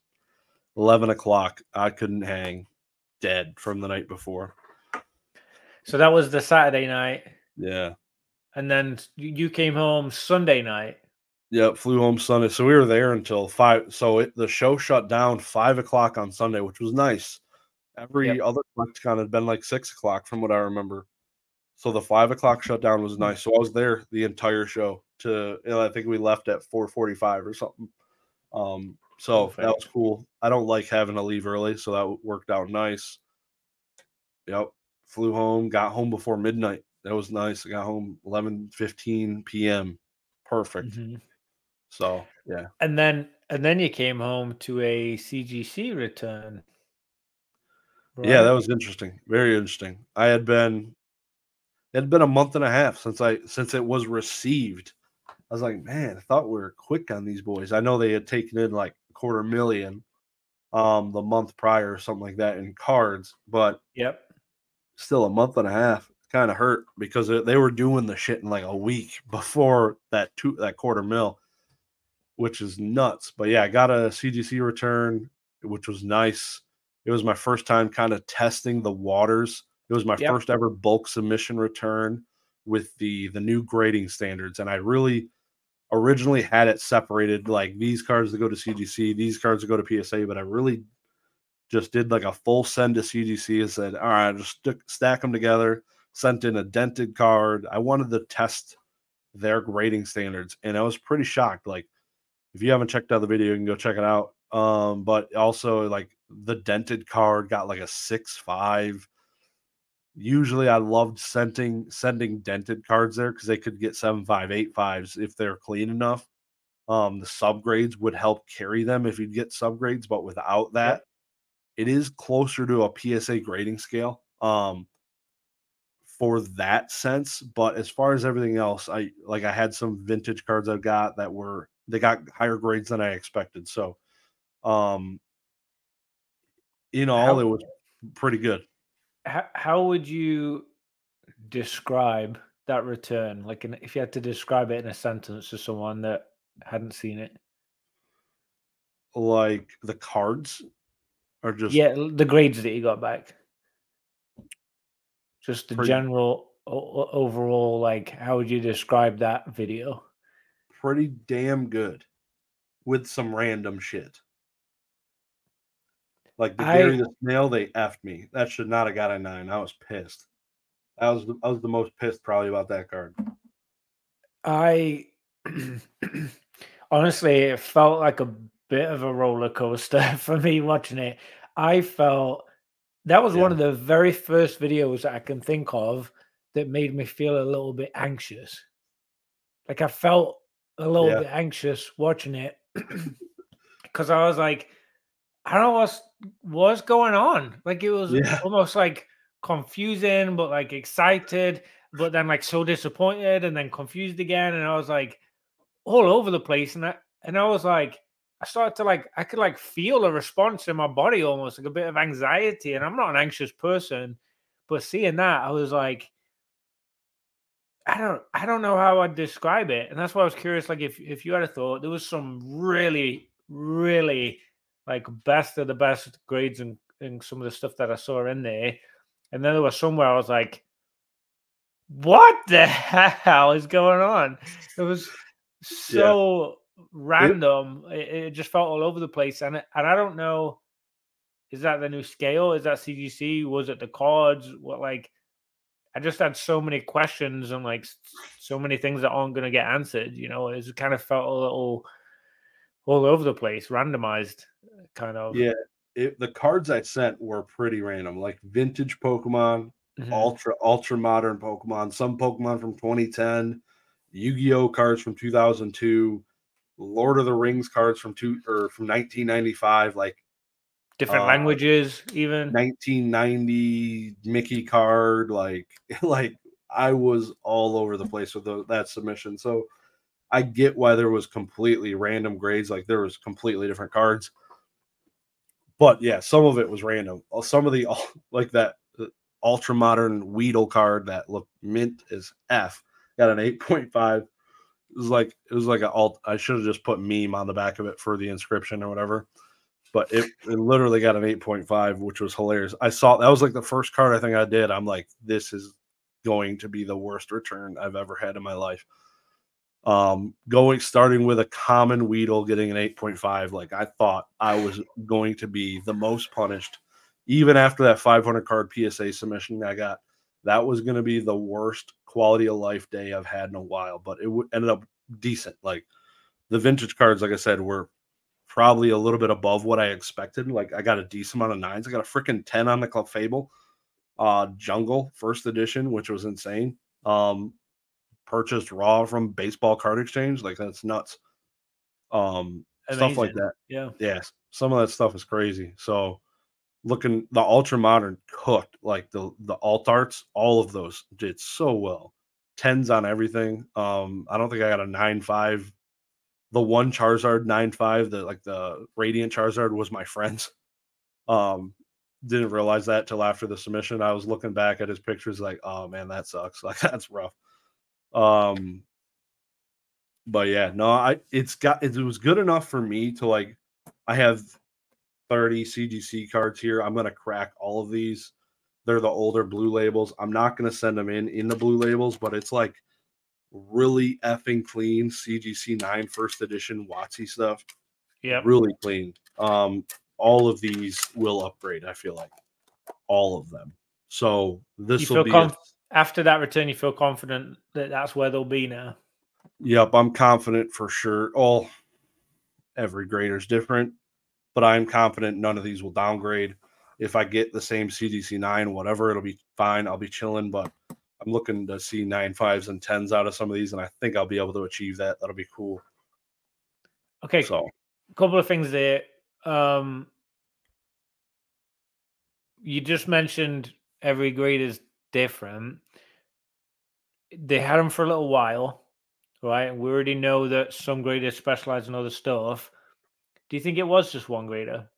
11 o'clock. I couldn't hang, dead from the night before. So that was the Saturday night. Yeah. And then you came home Sunday night. Yep, flew home Sunday. So we were there until 5. So the show shut down 5 o'clock on Sunday, which was nice. Every other CollectCon had been like 6 o'clock from what I remember. So the 5 o'clock shutdown was nice. So I was there the entire show I think we left at 4:45 or something. So Perfect. That was cool. I don't like having to leave early, so that worked out nice. Yep. Flew home, got home before midnight. That was nice. I got home 11:15 p.m. Perfect. Mhm. So yeah. And then you came home to a CGC return, Yeah, that right? was interesting. Very interesting. It had been a month and a half since it was received. I was like, man, I thought we were quick on these boys. I know they had taken in like a quarter million the month prior or something like that in cards, but Yep. still a month and a half kind of hurt because they were doing the shit in like a week before that quarter mil, which is nuts. But yeah, I got a CGC return, which was nice. It was my first time kind of testing the waters. It was my Yep. first ever bulk submission return with the new grading standards, and I really originally had it separated like these cards that go to CGC, these cards that go to PSA, but I really just did like a full send to CGC and said, all right, just stack them together, sent in a dented card. I wanted to test their grading standards, and I was pretty shocked. Like, if you haven't checked out the video, you can go check it out. But also like the dented card got like a 6.5. Usually I loved sending dented cards there because they could get 7.5, 8.5s if they're clean enough. The subgrades would help carry them if you'd get subgrades, but without that, Yep. it is closer to a PSA grading scale. For that sense, but as far as everything else, I had some vintage cards I got they got higher grades than I expected. So, um, in all, How it was pretty good. how would you describe that return? Like, if you had to describe it in a sentence to someone that hadn't seen it. Like the cards are just Yeah, the grades that you got back. Just the pretty general overall, like, how would you describe that video? pretty damn good with some random shit. Like the Gary I the Snail, they effed me. That should not have got a 9. I was pissed. I was the most pissed probably about that card. I honestly, it felt like a bit of a roller coaster for me watching it. I felt that was Yeah. one of the very first videos that I can think of that made me feel a little bit anxious. Like, I felt a little Yeah. bit anxious watching it because I was like, I don't know what's going on. Like, it was Yeah. almost like confusing, but like excited, but then like so disappointed, and then confused again. And I was like all over the place. And I was like, I started to like I could like feel a response in my body, almost like a bit of anxiety. And I'm not an anxious person, but seeing that, I was like, I don't know how I'd describe it. And that's why I was curious, like, if you had a thought. There was some really, really like best of the best grades and some of the stuff that I saw in there. And then there was somewhere I was like, what the hell is going on? It was Yeah. so It random. It just felt all over the place. And I don't know, is that the new scale? Is that CGC? Was it the cards? What, like, I just had so many questions and like so many things that aren't going to get answered. It kind of felt a little all over the place, randomized, kind of. Yeah, the cards I sent were pretty random, like vintage Pokemon, Hmm. ultra modern Pokemon, some Pokemon from 2010, Yu-Gi-Oh cards from 2002, Lord of the Rings cards from 1995, like Different uh languages, even. 1990 Mickey card, like like I was all over the place with that submission. So I get why there was completely random grades, like there was completely different cards. But yeah, some of it was random. Some of the like that ultra modern Weedle card that looked mint as F got an 8.5. It was like a alt. I should have just put meme on the back of it for the inscription or whatever. But it literally got an 8.5, which was hilarious. I saw that was like the first card I think I did. I'm like, this is going to be the worst return I've ever had in my life. Starting with a common Weedle getting an 8.5, like I thought I was going to be the most punished. Even after that 500 card PSA submission I got, that was going to be the worst quality of life day I've had in a while. But it ended up decent. Like the vintage cards, like I said, were probably a little bit above what I expected. Like I got a decent amount of 9s. I got a freaking 10 on the Club Fable, Jungle first edition, which was insane. Purchased raw from Baseball Card Exchange. Like that's nuts. Stuff like that. Yeah. Yes, some of that stuff is crazy. So looking the ultra modern cooked, like the alt arts, all of those did so well. 10s on everything. I don't think I got a 9.5. The one Charizard 9.5, the Radiant Charizard was my friend's. Didn't realize that till after the submission. I was looking back at his pictures like, oh man, that sucks. Like that's rough. But yeah, no, it was good enough for me to like, I have 30 CGC cards here. I'm gonna crack all of these. They're the older blue labels. I'm not gonna send them in the blue labels, but it's like really effing clean CGC 9 first edition WotC stuff. Yeah, really clean. All of these will upgrade. I feel like all of them. So this will be after that return. You feel confident that that's where they'll be now. Yep, I'm confident for sure. Every grader's different, but I'm confident none of these will downgrade. If I get the same CGC 9, whatever, it'll be fine. I'll be chilling, but I'm looking to see 9.5s and 10s out of some of these, and I think I'll be able to achieve that. That'll be cool. Okay, so a couple of things there. You just mentioned every grade is different. They had them for a little while, right? We already know that some graders specialize in other stuff. Do you think it was just one grader?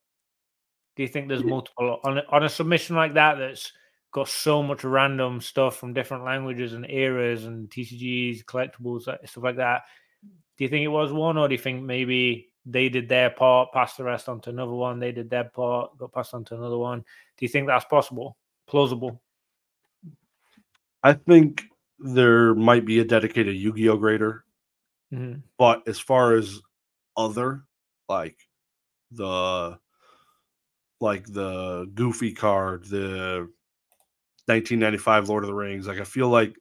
Do you think there's multiple on a submission like that that's got so much random stuff from different languages and eras and TCGs, collectibles, stuff like that? Do you think it was one, or do you think maybe they did their part, passed the rest on to another one, they did their part, got passed on to another one? Do you think that's possible? Plausible? I think there might be a dedicated Yu-Gi-Oh grader. But as far as other, like the Goofy card, the 1995 Lord of the Rings, like I feel like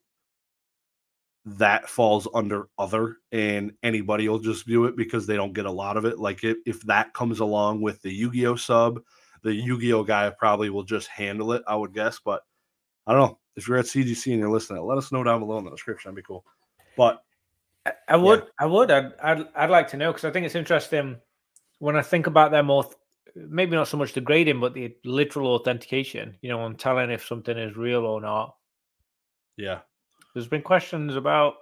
that falls under other, and anybody will just view it because they don't get a lot of it. Like if that comes along with the Yu-Gi-Oh sub, the Yu-Gi-Oh guy probably will just handle it, I would guess. But I don't know. If you're at CGC and you're listening, let us know down below in the description. That'd be cool. But I'd like to know, because I think it's interesting when I think about them more. Maybe not so much the grading, but the literal authentication. You know, on telling if something is real or not. Yeah. There's been questions about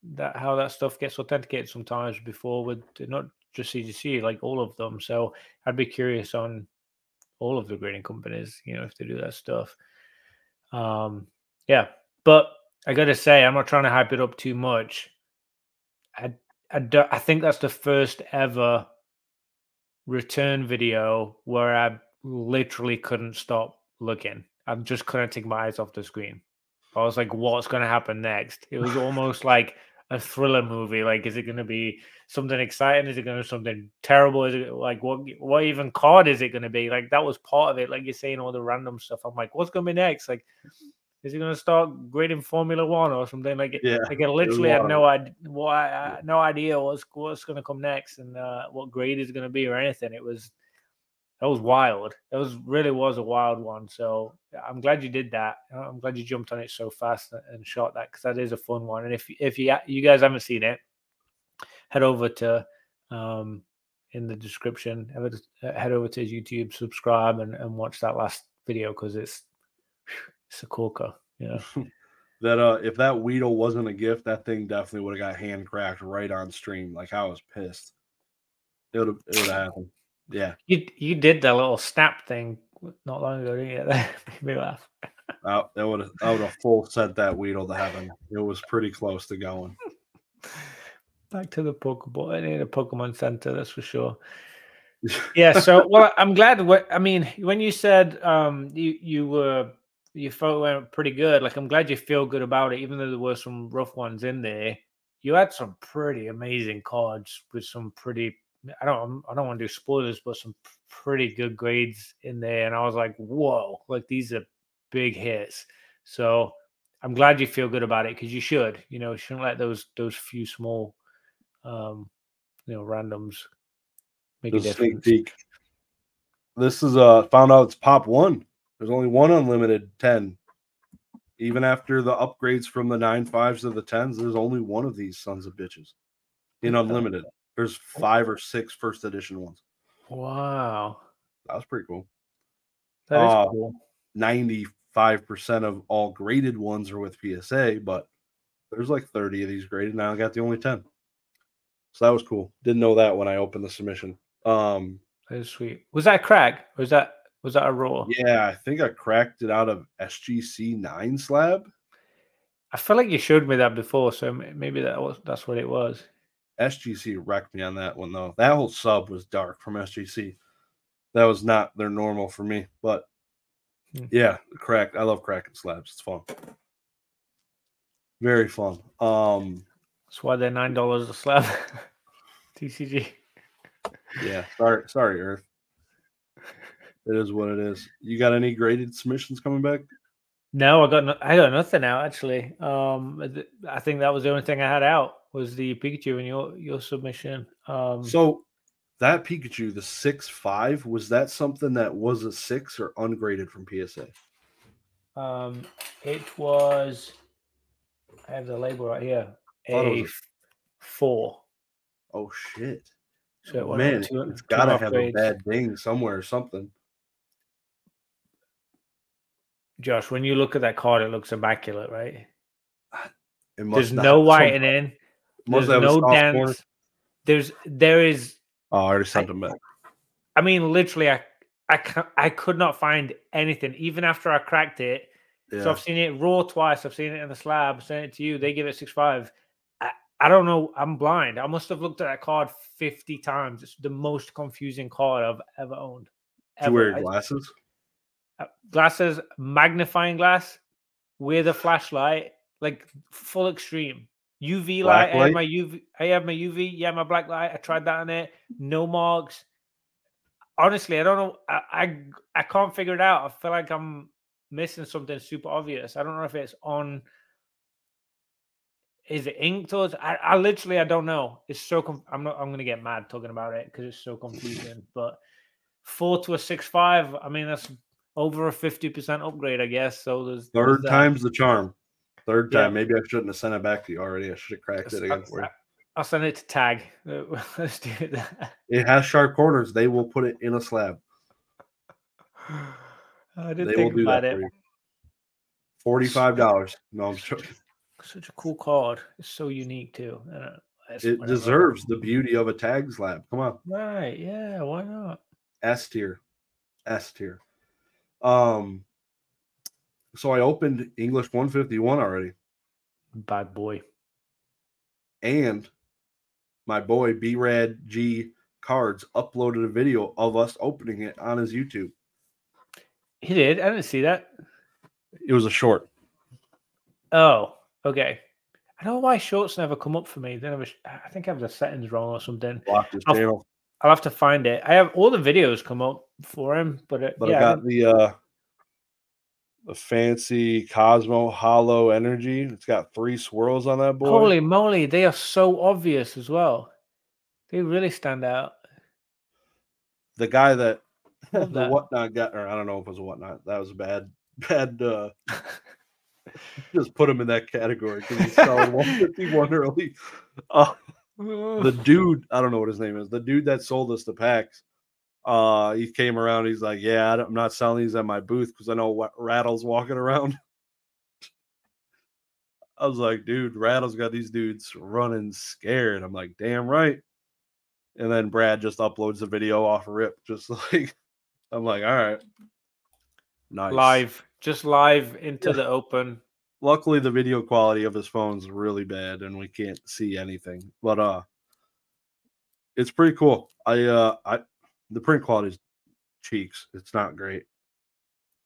that, how that stuff gets authenticated sometimes before with not just CGC, like all of them. So I'd be curious on all of the grading companies, you know, if they do that stuff. Yeah, but I got to say, I'm not trying to hype it up too much. I think that's the first ever return video where I literally couldn't stop looking. I just couldn't take my eyes off the screen. I was like, what's going to happen next? It was almost like a thriller movie. Like, is it going to be something exciting? Is it going to be something terrible? Is it like, what even card is it going to be? Like, that was part of it. Like you're saying, all the random stuff. I'm like, what's going to be next? Like, is he going to start grading Formula One or something? Like, yeah, like I literally had no idea. No idea what's going to come next and what grade is going to be or anything. That was wild. Really was a wild one. So I'm glad you did that. I'm glad you jumped on it so fast and shot that, because that is a fun one. And if you guys haven't seen it, head over to in the description. Head over to his YouTube, subscribe, and watch that last video, because it's a corker. Yeah. That if that Weedle wasn't a gift, that thing definitely would have got hand cracked right on stream. Like I was pissed. It would have happened. Yeah, you did that little snap thing not long ago, didn't you? That made me laugh. I would have full sent that Weedle to heaven. It was pretty close to going. Back to the Pokeball. I need a Pokemon Center, that's for sure. Yeah. So, well, I'm glad. I mean, when you said you felt it went pretty good. Like, I'm glad you feel good about it, even though there were some rough ones in there. You had some pretty amazing cards with some pretty. I don't want to do spoilers, but some pretty good grades in there. And I was like, whoa, like these are big hits. So I'm glad you feel good about it, because you should, you shouldn't let those few small, randoms make a difference. This is found out it's pop 1. There's only one unlimited 10. Even after the upgrades from the 9.5s to the 10s, there's only one of these sons of bitches in Unlimited. There's 5 or 6 first edition ones. Wow. That was pretty cool. That is cool. 95% of all graded ones are with PSA, but there's like 30 of these graded. Now I got the only 10. So that was cool. Didn't know that when I opened the submission. That is sweet. Was that a crack? Or was that a raw? Yeah, I think I cracked it out of SGC 9 slab. I feel like you showed me that before, so maybe that's what it was. SGC wrecked me on that one though. That whole sub was dark from SGC. That was not their normal for me, but yeah, crack. I love cracking slabs. It's fun. Very fun. That's why they're $9 a slab. TCG. Yeah, sorry, Earth. It is what it is. You got any graded submissions coming back? No, I got nothing out actually. I think that was the only thing I had out was the Pikachu in your submission. So that Pikachu, the 6.5, was that something that was a 6 or ungraded from PSA? It was. I have the label right here. A 4. Oh shit! So man, it's got to have a bad ding somewhere or something. Josh, when you look at that card, it looks immaculate, right? There's no whitening in. There's no dents. There is. Oh, I already sent them back. I mean, literally, I could not find anything, even after I cracked it. Yeah. So I've seen it raw twice. I've seen it in the slab. I sent it to you. They give it 6.5. I don't know. I'm blind. I must have looked at that card 50 times. It's the most confusing card I've ever owned. Do you wear glasses? Glasses, magnifying glass with a flashlight, like full extreme. UV light. I have my UV. Yeah, my black light. I tried that on it. No marks. Honestly, I don't know. I can't figure it out. I feel like I'm missing something super obvious. I don't know if it's on. Is it inked or I literally I don't know. It's so I'm gonna get mad talking about it because it's so confusing. But 4 to a 6.5. I mean that's over a 50% upgrade, I guess. So there's third time's the charm. Third time. Maybe I shouldn't have sent it back to you already. I should have cracked it again for you. I'll send it to Tag. Let's do that. It has sharp corners. They will put it in a slab. I didn't think about it. $45. No, I'm joking. Such a cool card. It's so unique too. It deserves the beauty of a tag slab. Come on. Right. Yeah. Why not? S tier. S tier. So I opened English 151 already. Bad boy. And my boy B-Rad G Cards uploaded a video of us opening it on his YouTube. He did? I didn't see that. It was a short. Oh, okay. I don't know why shorts never come up for me. I think I have the settings wrong or something. Blocked his channel. I'll have to find it. I have all the videos come up for him, but I got the fancy Cosmo Hollow Energy. It's got 3 swirls on that boy. Holy moly, they are so obvious as well. They really stand out. The guy that the whatnot got, or I don't know if it was a whatnot. That was bad. Just put him in that category because he's selling 151 early. The dude, I don't know what his name is. The dude that sold us the packs. He came around. He's like, "Yeah, I'm not selling these at my booth because I know what Rattle's walking around." I was like, "Dude, Rattle's got these dudes running scared." I'm like, "Damn right." And then Brad just uploads the video off rip, just like I'm like, "All right, nice." Live into the open. Luckily, the video quality of his phone's really bad, and we can't see anything. But it's pretty cool. The print quality is cheeks. It's not great.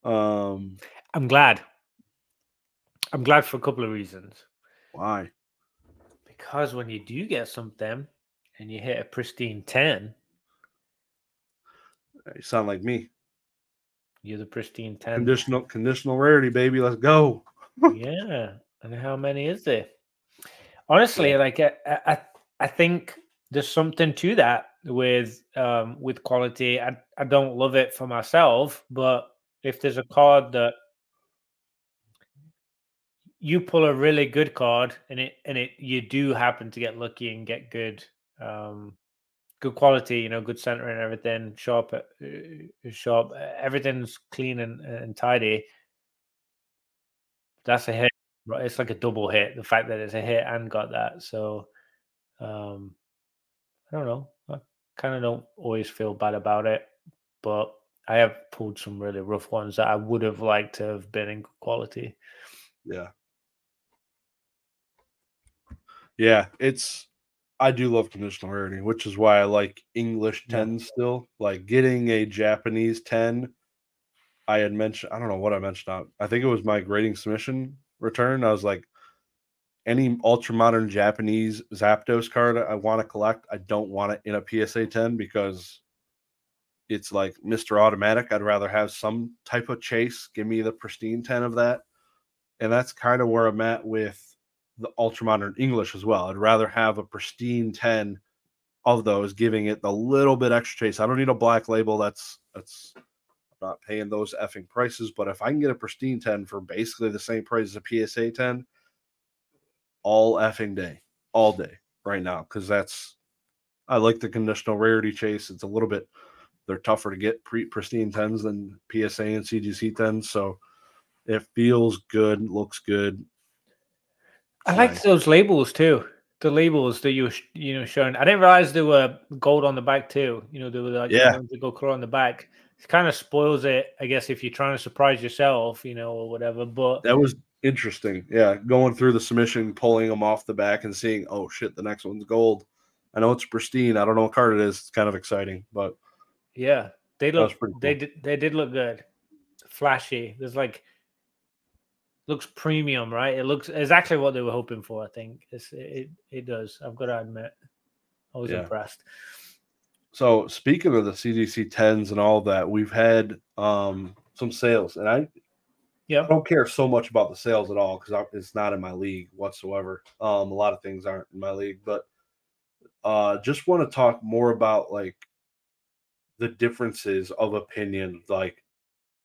I'm glad. I'm glad for a couple of reasons. Why? Because when you do get something and you hit a pristine 10, you sound like me. You're the pristine 10. Conditional rarity, baby. Let's go. Yeah. And how many is there? Honestly, like I think there's something to that with quality. I don't love it for myself, but if there's a card that you pull a really good card, and you do happen to get lucky and get good good quality, you know, good center and everything, sharp, everything's clean and tidy. That's a hit. Right? It's like a double hit. The fact that it's a hit and got that. So um, I don't know. I kind of don't always feel bad about it, but I have pulled some really rough ones that I would have liked to have been in good quality. Yeah. Yeah, I do love conditional rarity, which is why I like English 10 still. Like getting a Japanese 10, I had mentioned, I don't know what I mentioned. I think it was my grading submission return. I was like, any ultra modern Japanese Zapdos card I want to collect, I don't want it in a PSA 10 because it's like Mr. Automatic. I'd rather have some type of chase. Give me the pristine 10 of that. And that's kind of where I'm at with the ultra modern English as well. I'd rather have a pristine 10 of those, giving it the little bit extra chase. I don't need a black label. That's I'm not paying those effing prices. But if I can get a pristine 10 for basically the same price as a PSA 10, all effing day, all day right now, because I like the conditional rarity chase. It's a little bit, they're tougher to get pristine 10s than PSA and CGC 10s. So it feels good, looks good. I liked those labels too. The labels that you know showing. I didn't realize there were gold on the back too. You know, there were like the ones that go clear on the back. It kind of spoils it, I guess, if you're trying to surprise yourself, you know, or whatever. But that was interesting. Yeah, going through the submission, pulling them off the back, and seeing, oh shit, the next one's gold. I know it's pristine. I don't know what card it is. It's kind of exciting, but yeah, they look. Cool. They did look good, flashy. There's like. Looks premium, right? It looks exactly what they were hoping for. I think it does. I've got to admit, I was impressed. So speaking of the CGC 10s and all that, we've had some sales, and I don't care so much about the sales at all because it's not in my league whatsoever. A lot of things aren't in my league, but just want to talk more about like the differences of opinion, like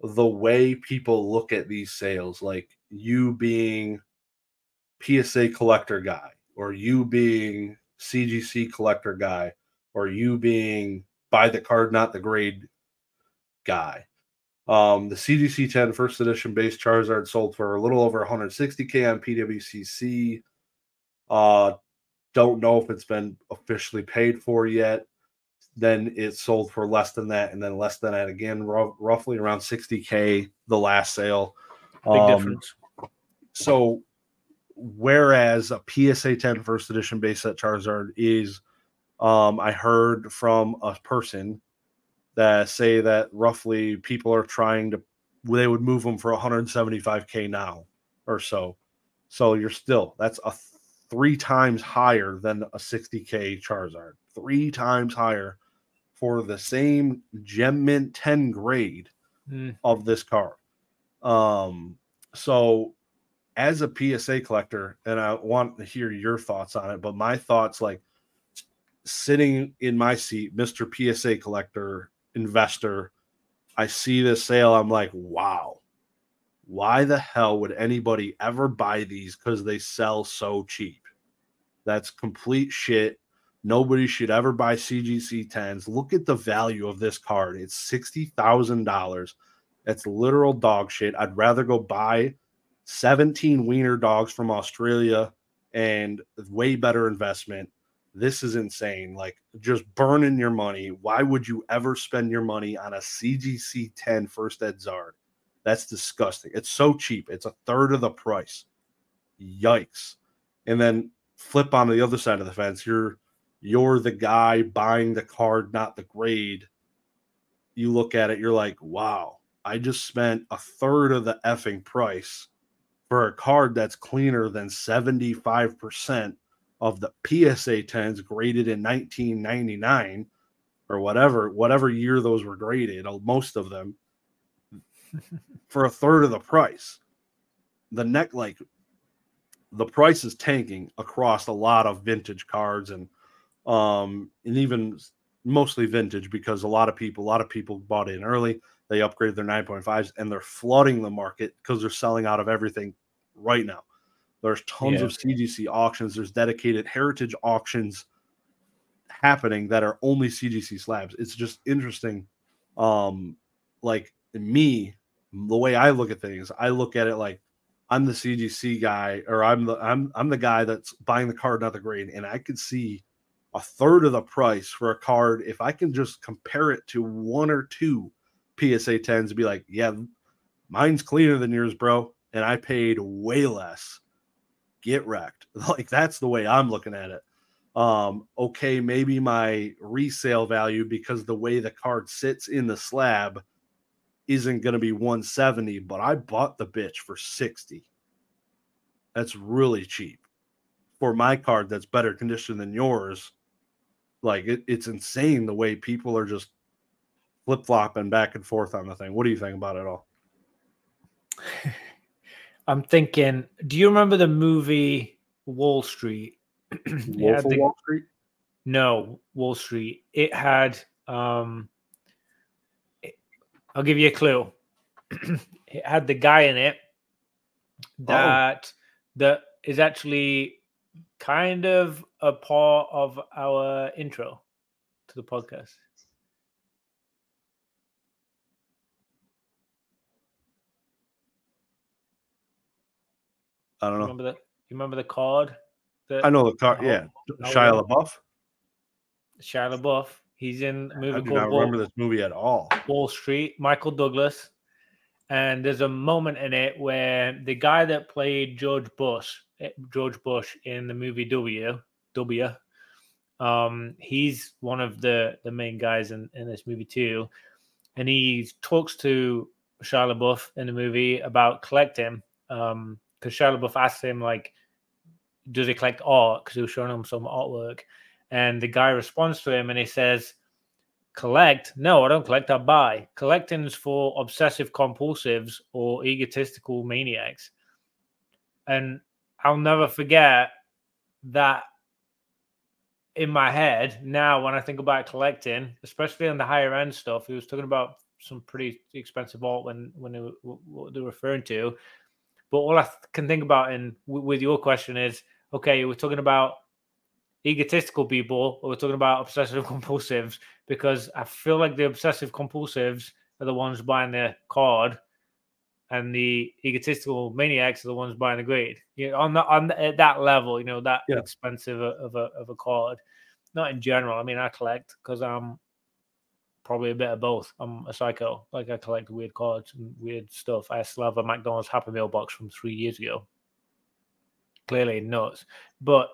the way people look at these sales, like you being PSA collector guy, or you being CGC collector guy, or you being buy the card, not the grade guy. The CGC 10 first edition base Charizard sold for a little over 160K on PWCC. Don't know if it's been officially paid for yet. Then it sold for less than that, and then less than that again, roughly around 60K the last sale. Big difference. So, whereas a PSA 10 first edition base set Charizard is, I heard from a person that say that roughly people are trying to, they would move them for 175K now or so. So you're still, that's a 3 times higher than a 60K Charizard, 3 times higher for the same Gem Mint 10 grade of this card. So as a PSA collector, and I want to hear your thoughts on it, but my thoughts, like sitting in my seat, Mr. PSA collector, investor, I see this sale, I'm like, wow, why the hell would anybody ever buy these? Because they sell so cheap. That's complete shit. Nobody should ever buy CGC 10s. Look at the value of this card. It's $60,000. That's literal dog shit. I'd rather go buy 17 wiener dogs from Australia and way better investment. This is insane. Like, just burning your money. Why would you ever spend your money on a CGC 10 first ed Zard? That's disgusting. It's so cheap. It's a third of the price. Yikes. And then flip on the other side of the fence. You're the guy buying the card, not the grade. You look at it, you're like, wow, I just spent a third of the effing price for a card that's cleaner than 75% of the PSA 10s graded in 1999 or whatever year those were graded, most of them, for a third of the price. The price is tanking across a lot of vintage cards and even mostly vintage, because a lot of people bought in early. They upgraded their 9.5s and they're flooding the market because they're selling out of everything right now. There's tons of CGC auctions. There's dedicated heritage auctions happening that are only CGC slabs. It's just interesting. Like me, the way I look at things, I look at it like I'm the CGC guy, or I'm the guy that's buying the card, not the grade, and I could see a third of the price for a card if I can just compare it to one or two PSA 10s and be like, yeah, mine's cleaner than yours, bro, and I paid way less. Get wrecked. Like, that's the way I'm looking at it. Okay, maybe my resale value, because the way the card sits in the slab, isn't going to be 170, but I bought the bitch for 60. That's really cheap for my card that's better condition than yours. Like, it's insane the way people are just flip-flopping back and forth on the thing. What do you think about it all? I'm thinking, do you remember the movie Wall Street? Wolf of Wall Street? No, Wall Street. It had, I'll give you a clue. It had the guy in it that is actually kind of a part of our intro to the podcast. I don't know. You remember the card? I know the card. Yeah, Shia LaBeouf. Shia LaBeouf. He's in a movie I do not remember this movie at all. Wall Street. Michael Douglas. And there's a moment in it where the guy that played George Bush in the movie W, he's one of the main guys in this movie too. And he talks to Shia LaBeouf in the movie about collecting. Because Shia LaBeouf asked him, like, does he collect art? Because he was showing him some artwork. And the guy responds to him and he says, collect? No, I don't collect, I buy. Collecting's for obsessive compulsives or egotistical maniacs. And I'll never forget that in my head now when I think about collecting, especially on the higher end stuff. He was talking about some pretty expensive art when what they're referring to. But all I can think about with your question is, okay, we're talking about egotistical people, or we're talking about obsessive compulsives, because I feel like the obsessive compulsives are the ones buying the card, and the egotistical maniacs are the ones buying the grade. You know, at that level, you know, that expensive of a card. Not in general. I mean, I collect because I'm probably a bit of both. I'm a psycho. Like, I collect weird cards and weird stuff. I still have a McDonald's Happy Meal box from 3 years ago. Clearly nuts. But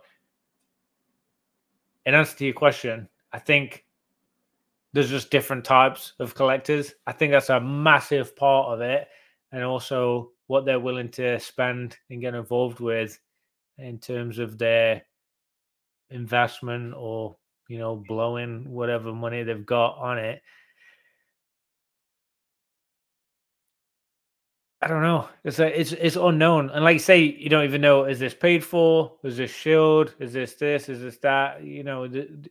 in answer to your question, I think there's just different types of collectors. I think that's a massive part of it. And also what they're willing to spend and get involved with in terms of their investment, or, you know, blowing whatever money they've got on it. I don't know. It's unknown, and like you say, you don't even know, is this paid for? Is this shield? Is this this? Is this that? You know,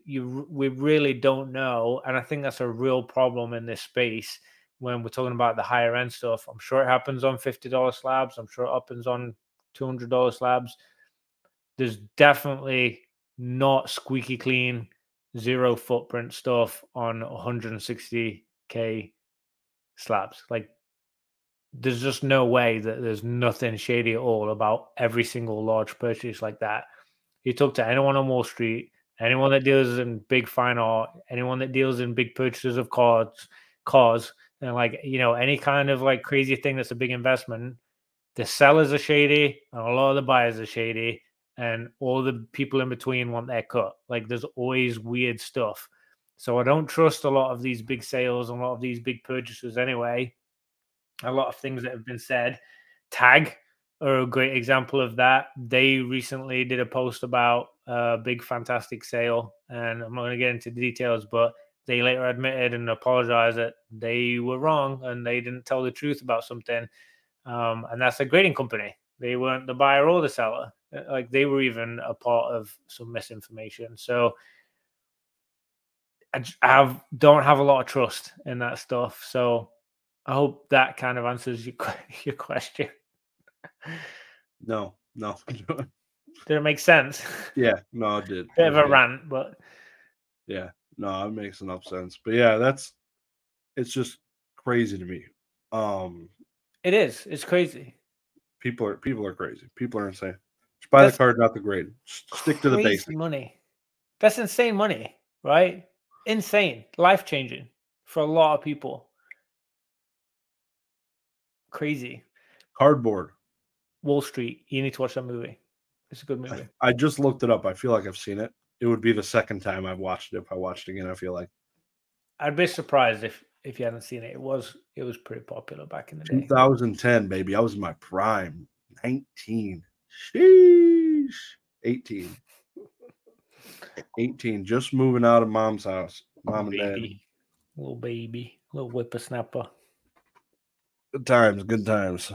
we really don't know, and I think that's a real problem in this space when we're talking about the higher end stuff. I'm sure it happens on $50 slabs. I'm sure it happens on $200 slabs. There's definitely not squeaky clean, zero footprint stuff on 160K slabs. Like, there's just no way that there's nothing shady at all about every single large purchase like that. You talk to anyone on Wall Street, anyone that deals in big fine art, anyone that deals in big purchases of cars, and, like, you know, any kind of like crazy thing that's a big investment, the sellers are shady and a lot of the buyers are shady, and all the people in between want their cut. Like, there's always weird stuff. So I don't trust a lot of these big sales and a lot of these big purchases anyway. A lot of things that have been said. Tag are a great example of that. They recently did a post about a big fantastic sale, and I'm not going to get into the details, but they later admitted and apologized that they were wrong and they didn't tell the truth about something. And that's a grading company. They weren't the buyer or the seller. Like, they were even a part of some misinformation. So I don't have a lot of trust in that stuff. So I hope that kind of answers your question. No, No. Did it make sense? Yeah, no, it did. Bit It of was a good. rant, but Yeah, no, it makes enough sense. But yeah, it's just crazy to me. it is. It's crazy. People are crazy. People are insane. Just buy the That's card, not the grade. Stick to the crazy basics. money. That's insane money, right? Insane, life changing for a lot of people. Crazy. Cardboard. Wall Street. You need to watch that movie. It's a good movie. I just looked it up. I feel like I've seen it. It would be the second time I've watched it. If I watched it again, I feel like I'd be surprised if you hadn't seen it. It was pretty popular back in the day. 2010, baby. I was in my prime. 19. Sheesh. 18. 18. Just moving out of mom's house. Mom and dad. Little baby, little whippersnapper. Good times. Good times.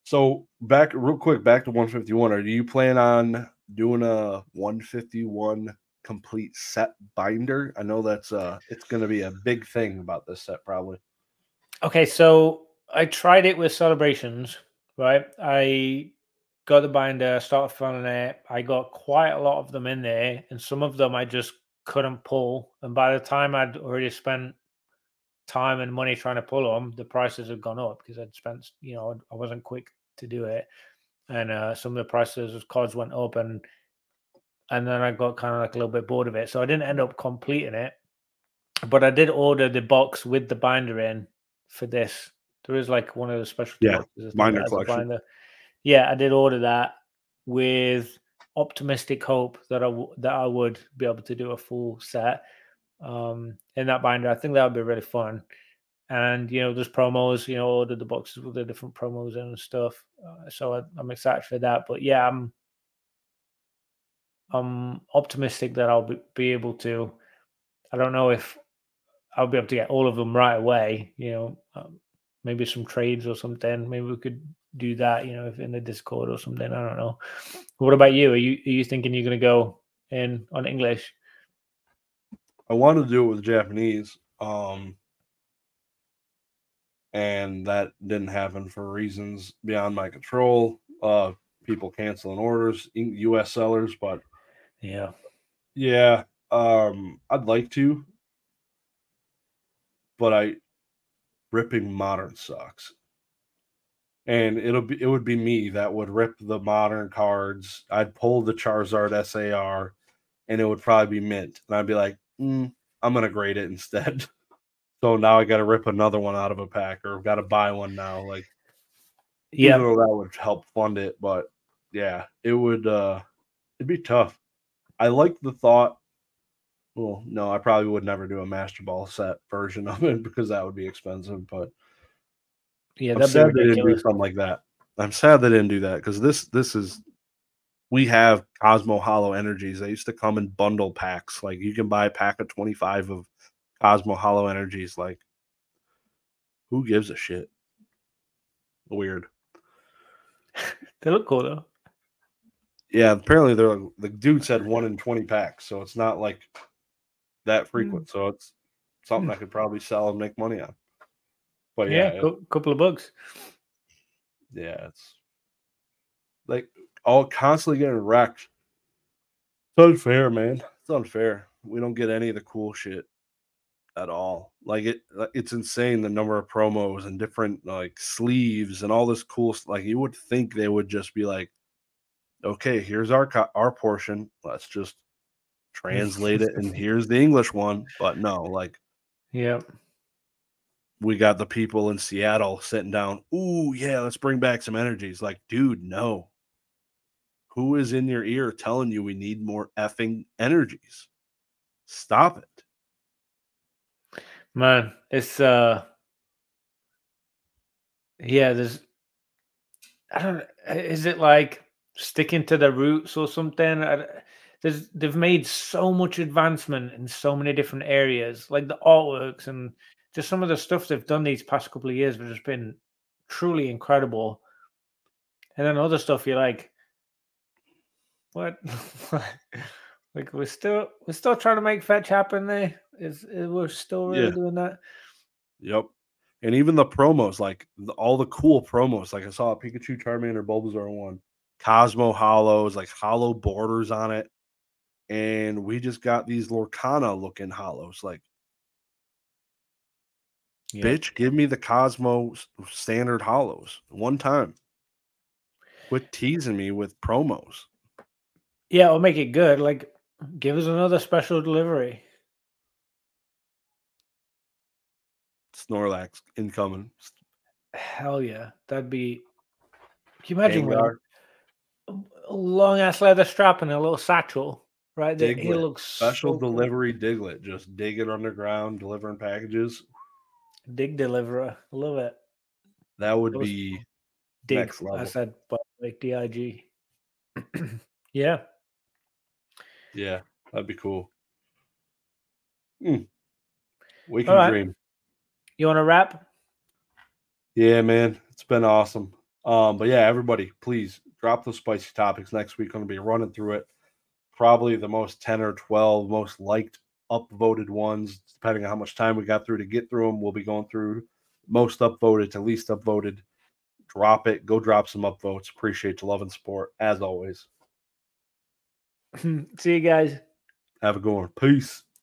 So back real quick, back to 151. Are you plan on doing a 151 complete set binder? I know that's it's gonna be a big thing about this set probably. Okay, so I tried it with Celebrations, right? I got the binder, started filling it. I got quite a lot of them in there, and some of them I just couldn't pull. And by the time I'd already spent time and money trying to pull them, the prices had gone up because I'd spent, I wasn't quick to do it. And some of the prices of cards went up, and then I got kind of like a little bit bored of it. So I didn't end up completing it. But I did order the box with the binder in for this. There is like one of the specialty boxes. Binder collection. Yeah, I did order that with optimistic hope that I would be able to do a full set in that binder. I think that would be really fun. And there's promos. Ordered the boxes with the different promos and stuff. So I'm excited for that. But yeah, I'm optimistic that I'll be able to. I don't know if I'll be able to get all of them right away. Maybe some trades or something. Maybe we could do that. If in the Discord or something. I don't know. What about you? Are you thinking you're going to go in on English? I wanted to do it with Japanese, and that didn't happen for reasons beyond my control. People canceling orders, U.S. sellers, but yeah, I'd like to, but ripping modern sucks, and it would be me that would rip the modern cards. I'd pull the Charizard SAR, and it would probably be mint, and I'd be like, I'm gonna grade it instead. So now I got to rip another one out of a pack, or got to buy one now. Like, even though that would help fund it, but yeah, it would. It'd be tough. I like the thought. Well, no, I probably would never do a Master Ball set version of it because that would be expensive. But yeah, I'm sad they didn't do something like that. I'm sad they didn't do that because this is. We have Cosmo Hollow Energies. They used to come in bundle packs. Like, you can buy a pack of 25 of Cosmo Hollow Energies. Like, who gives a shit? Weird. They look cool though. Yeah, apparently the dude said 1 in 20 packs, so it's not like that frequent. So it's something I could probably sell and make money on. But yeah, couple of bugs. Yeah, it's like all constantly getting wrecked. It's unfair, man. It's unfair. We don't get any of the cool shit at all. Like, it's insane the number of promos and different like sleeves and all this cool. Like, you would think they would just be like, okay, here's our portion. Let's just translate it, and here's the English one. But no, like, we got the people in Seattle sitting down. Ooh, yeah, let's bring back some energies. Like, dude, no. Who is in your ear telling you we need more effing energies? Stop it. Man, it's there's, I don't know, is it like sticking to the roots or something? They've made so much advancement in so many different areas, like the artworks and just some of the stuff they've done these past couple of years, which has been truly incredible. And then other stuff you're like, what? Like, we're still trying to make fetch happen there. We're still really doing that. Yep. And even the promos, like all the cool promos, like I saw a Pikachu, Charmander, Bulbasaur one, Cosmo hollows, like hollow borders on it. And we just got these Lorcana looking hollows. Like, bitch, give me the Cosmo standard hollows one time. Quit teasing me with promos. Yeah, it'll make it good. Like, give us another special delivery. Snorlax incoming. Hell yeah. That'd be. Can you imagine Gengar, a long ass leather strap and a little satchel, right? That he Diglett. looks Special so cool. delivery Diglett. Just digging underground, delivering packages. Dig deliverer. Love it. That would That was be dig. next level. I said, but like DIG. Yeah. Yeah, that'd be cool. We All can right. dream. You want to wrap? Yeah, man. It's been awesome. But yeah, everybody, please drop those spicy topics next week. I'm gonna be running through it. Probably the most 10 or 12 most liked, upvoted ones, depending on how much time we got through to get through them. We'll be going through most upvoted to least upvoted. Drop it. Go drop some upvotes. Appreciate your love and support, as always. See you guys. Have a good one. Peace.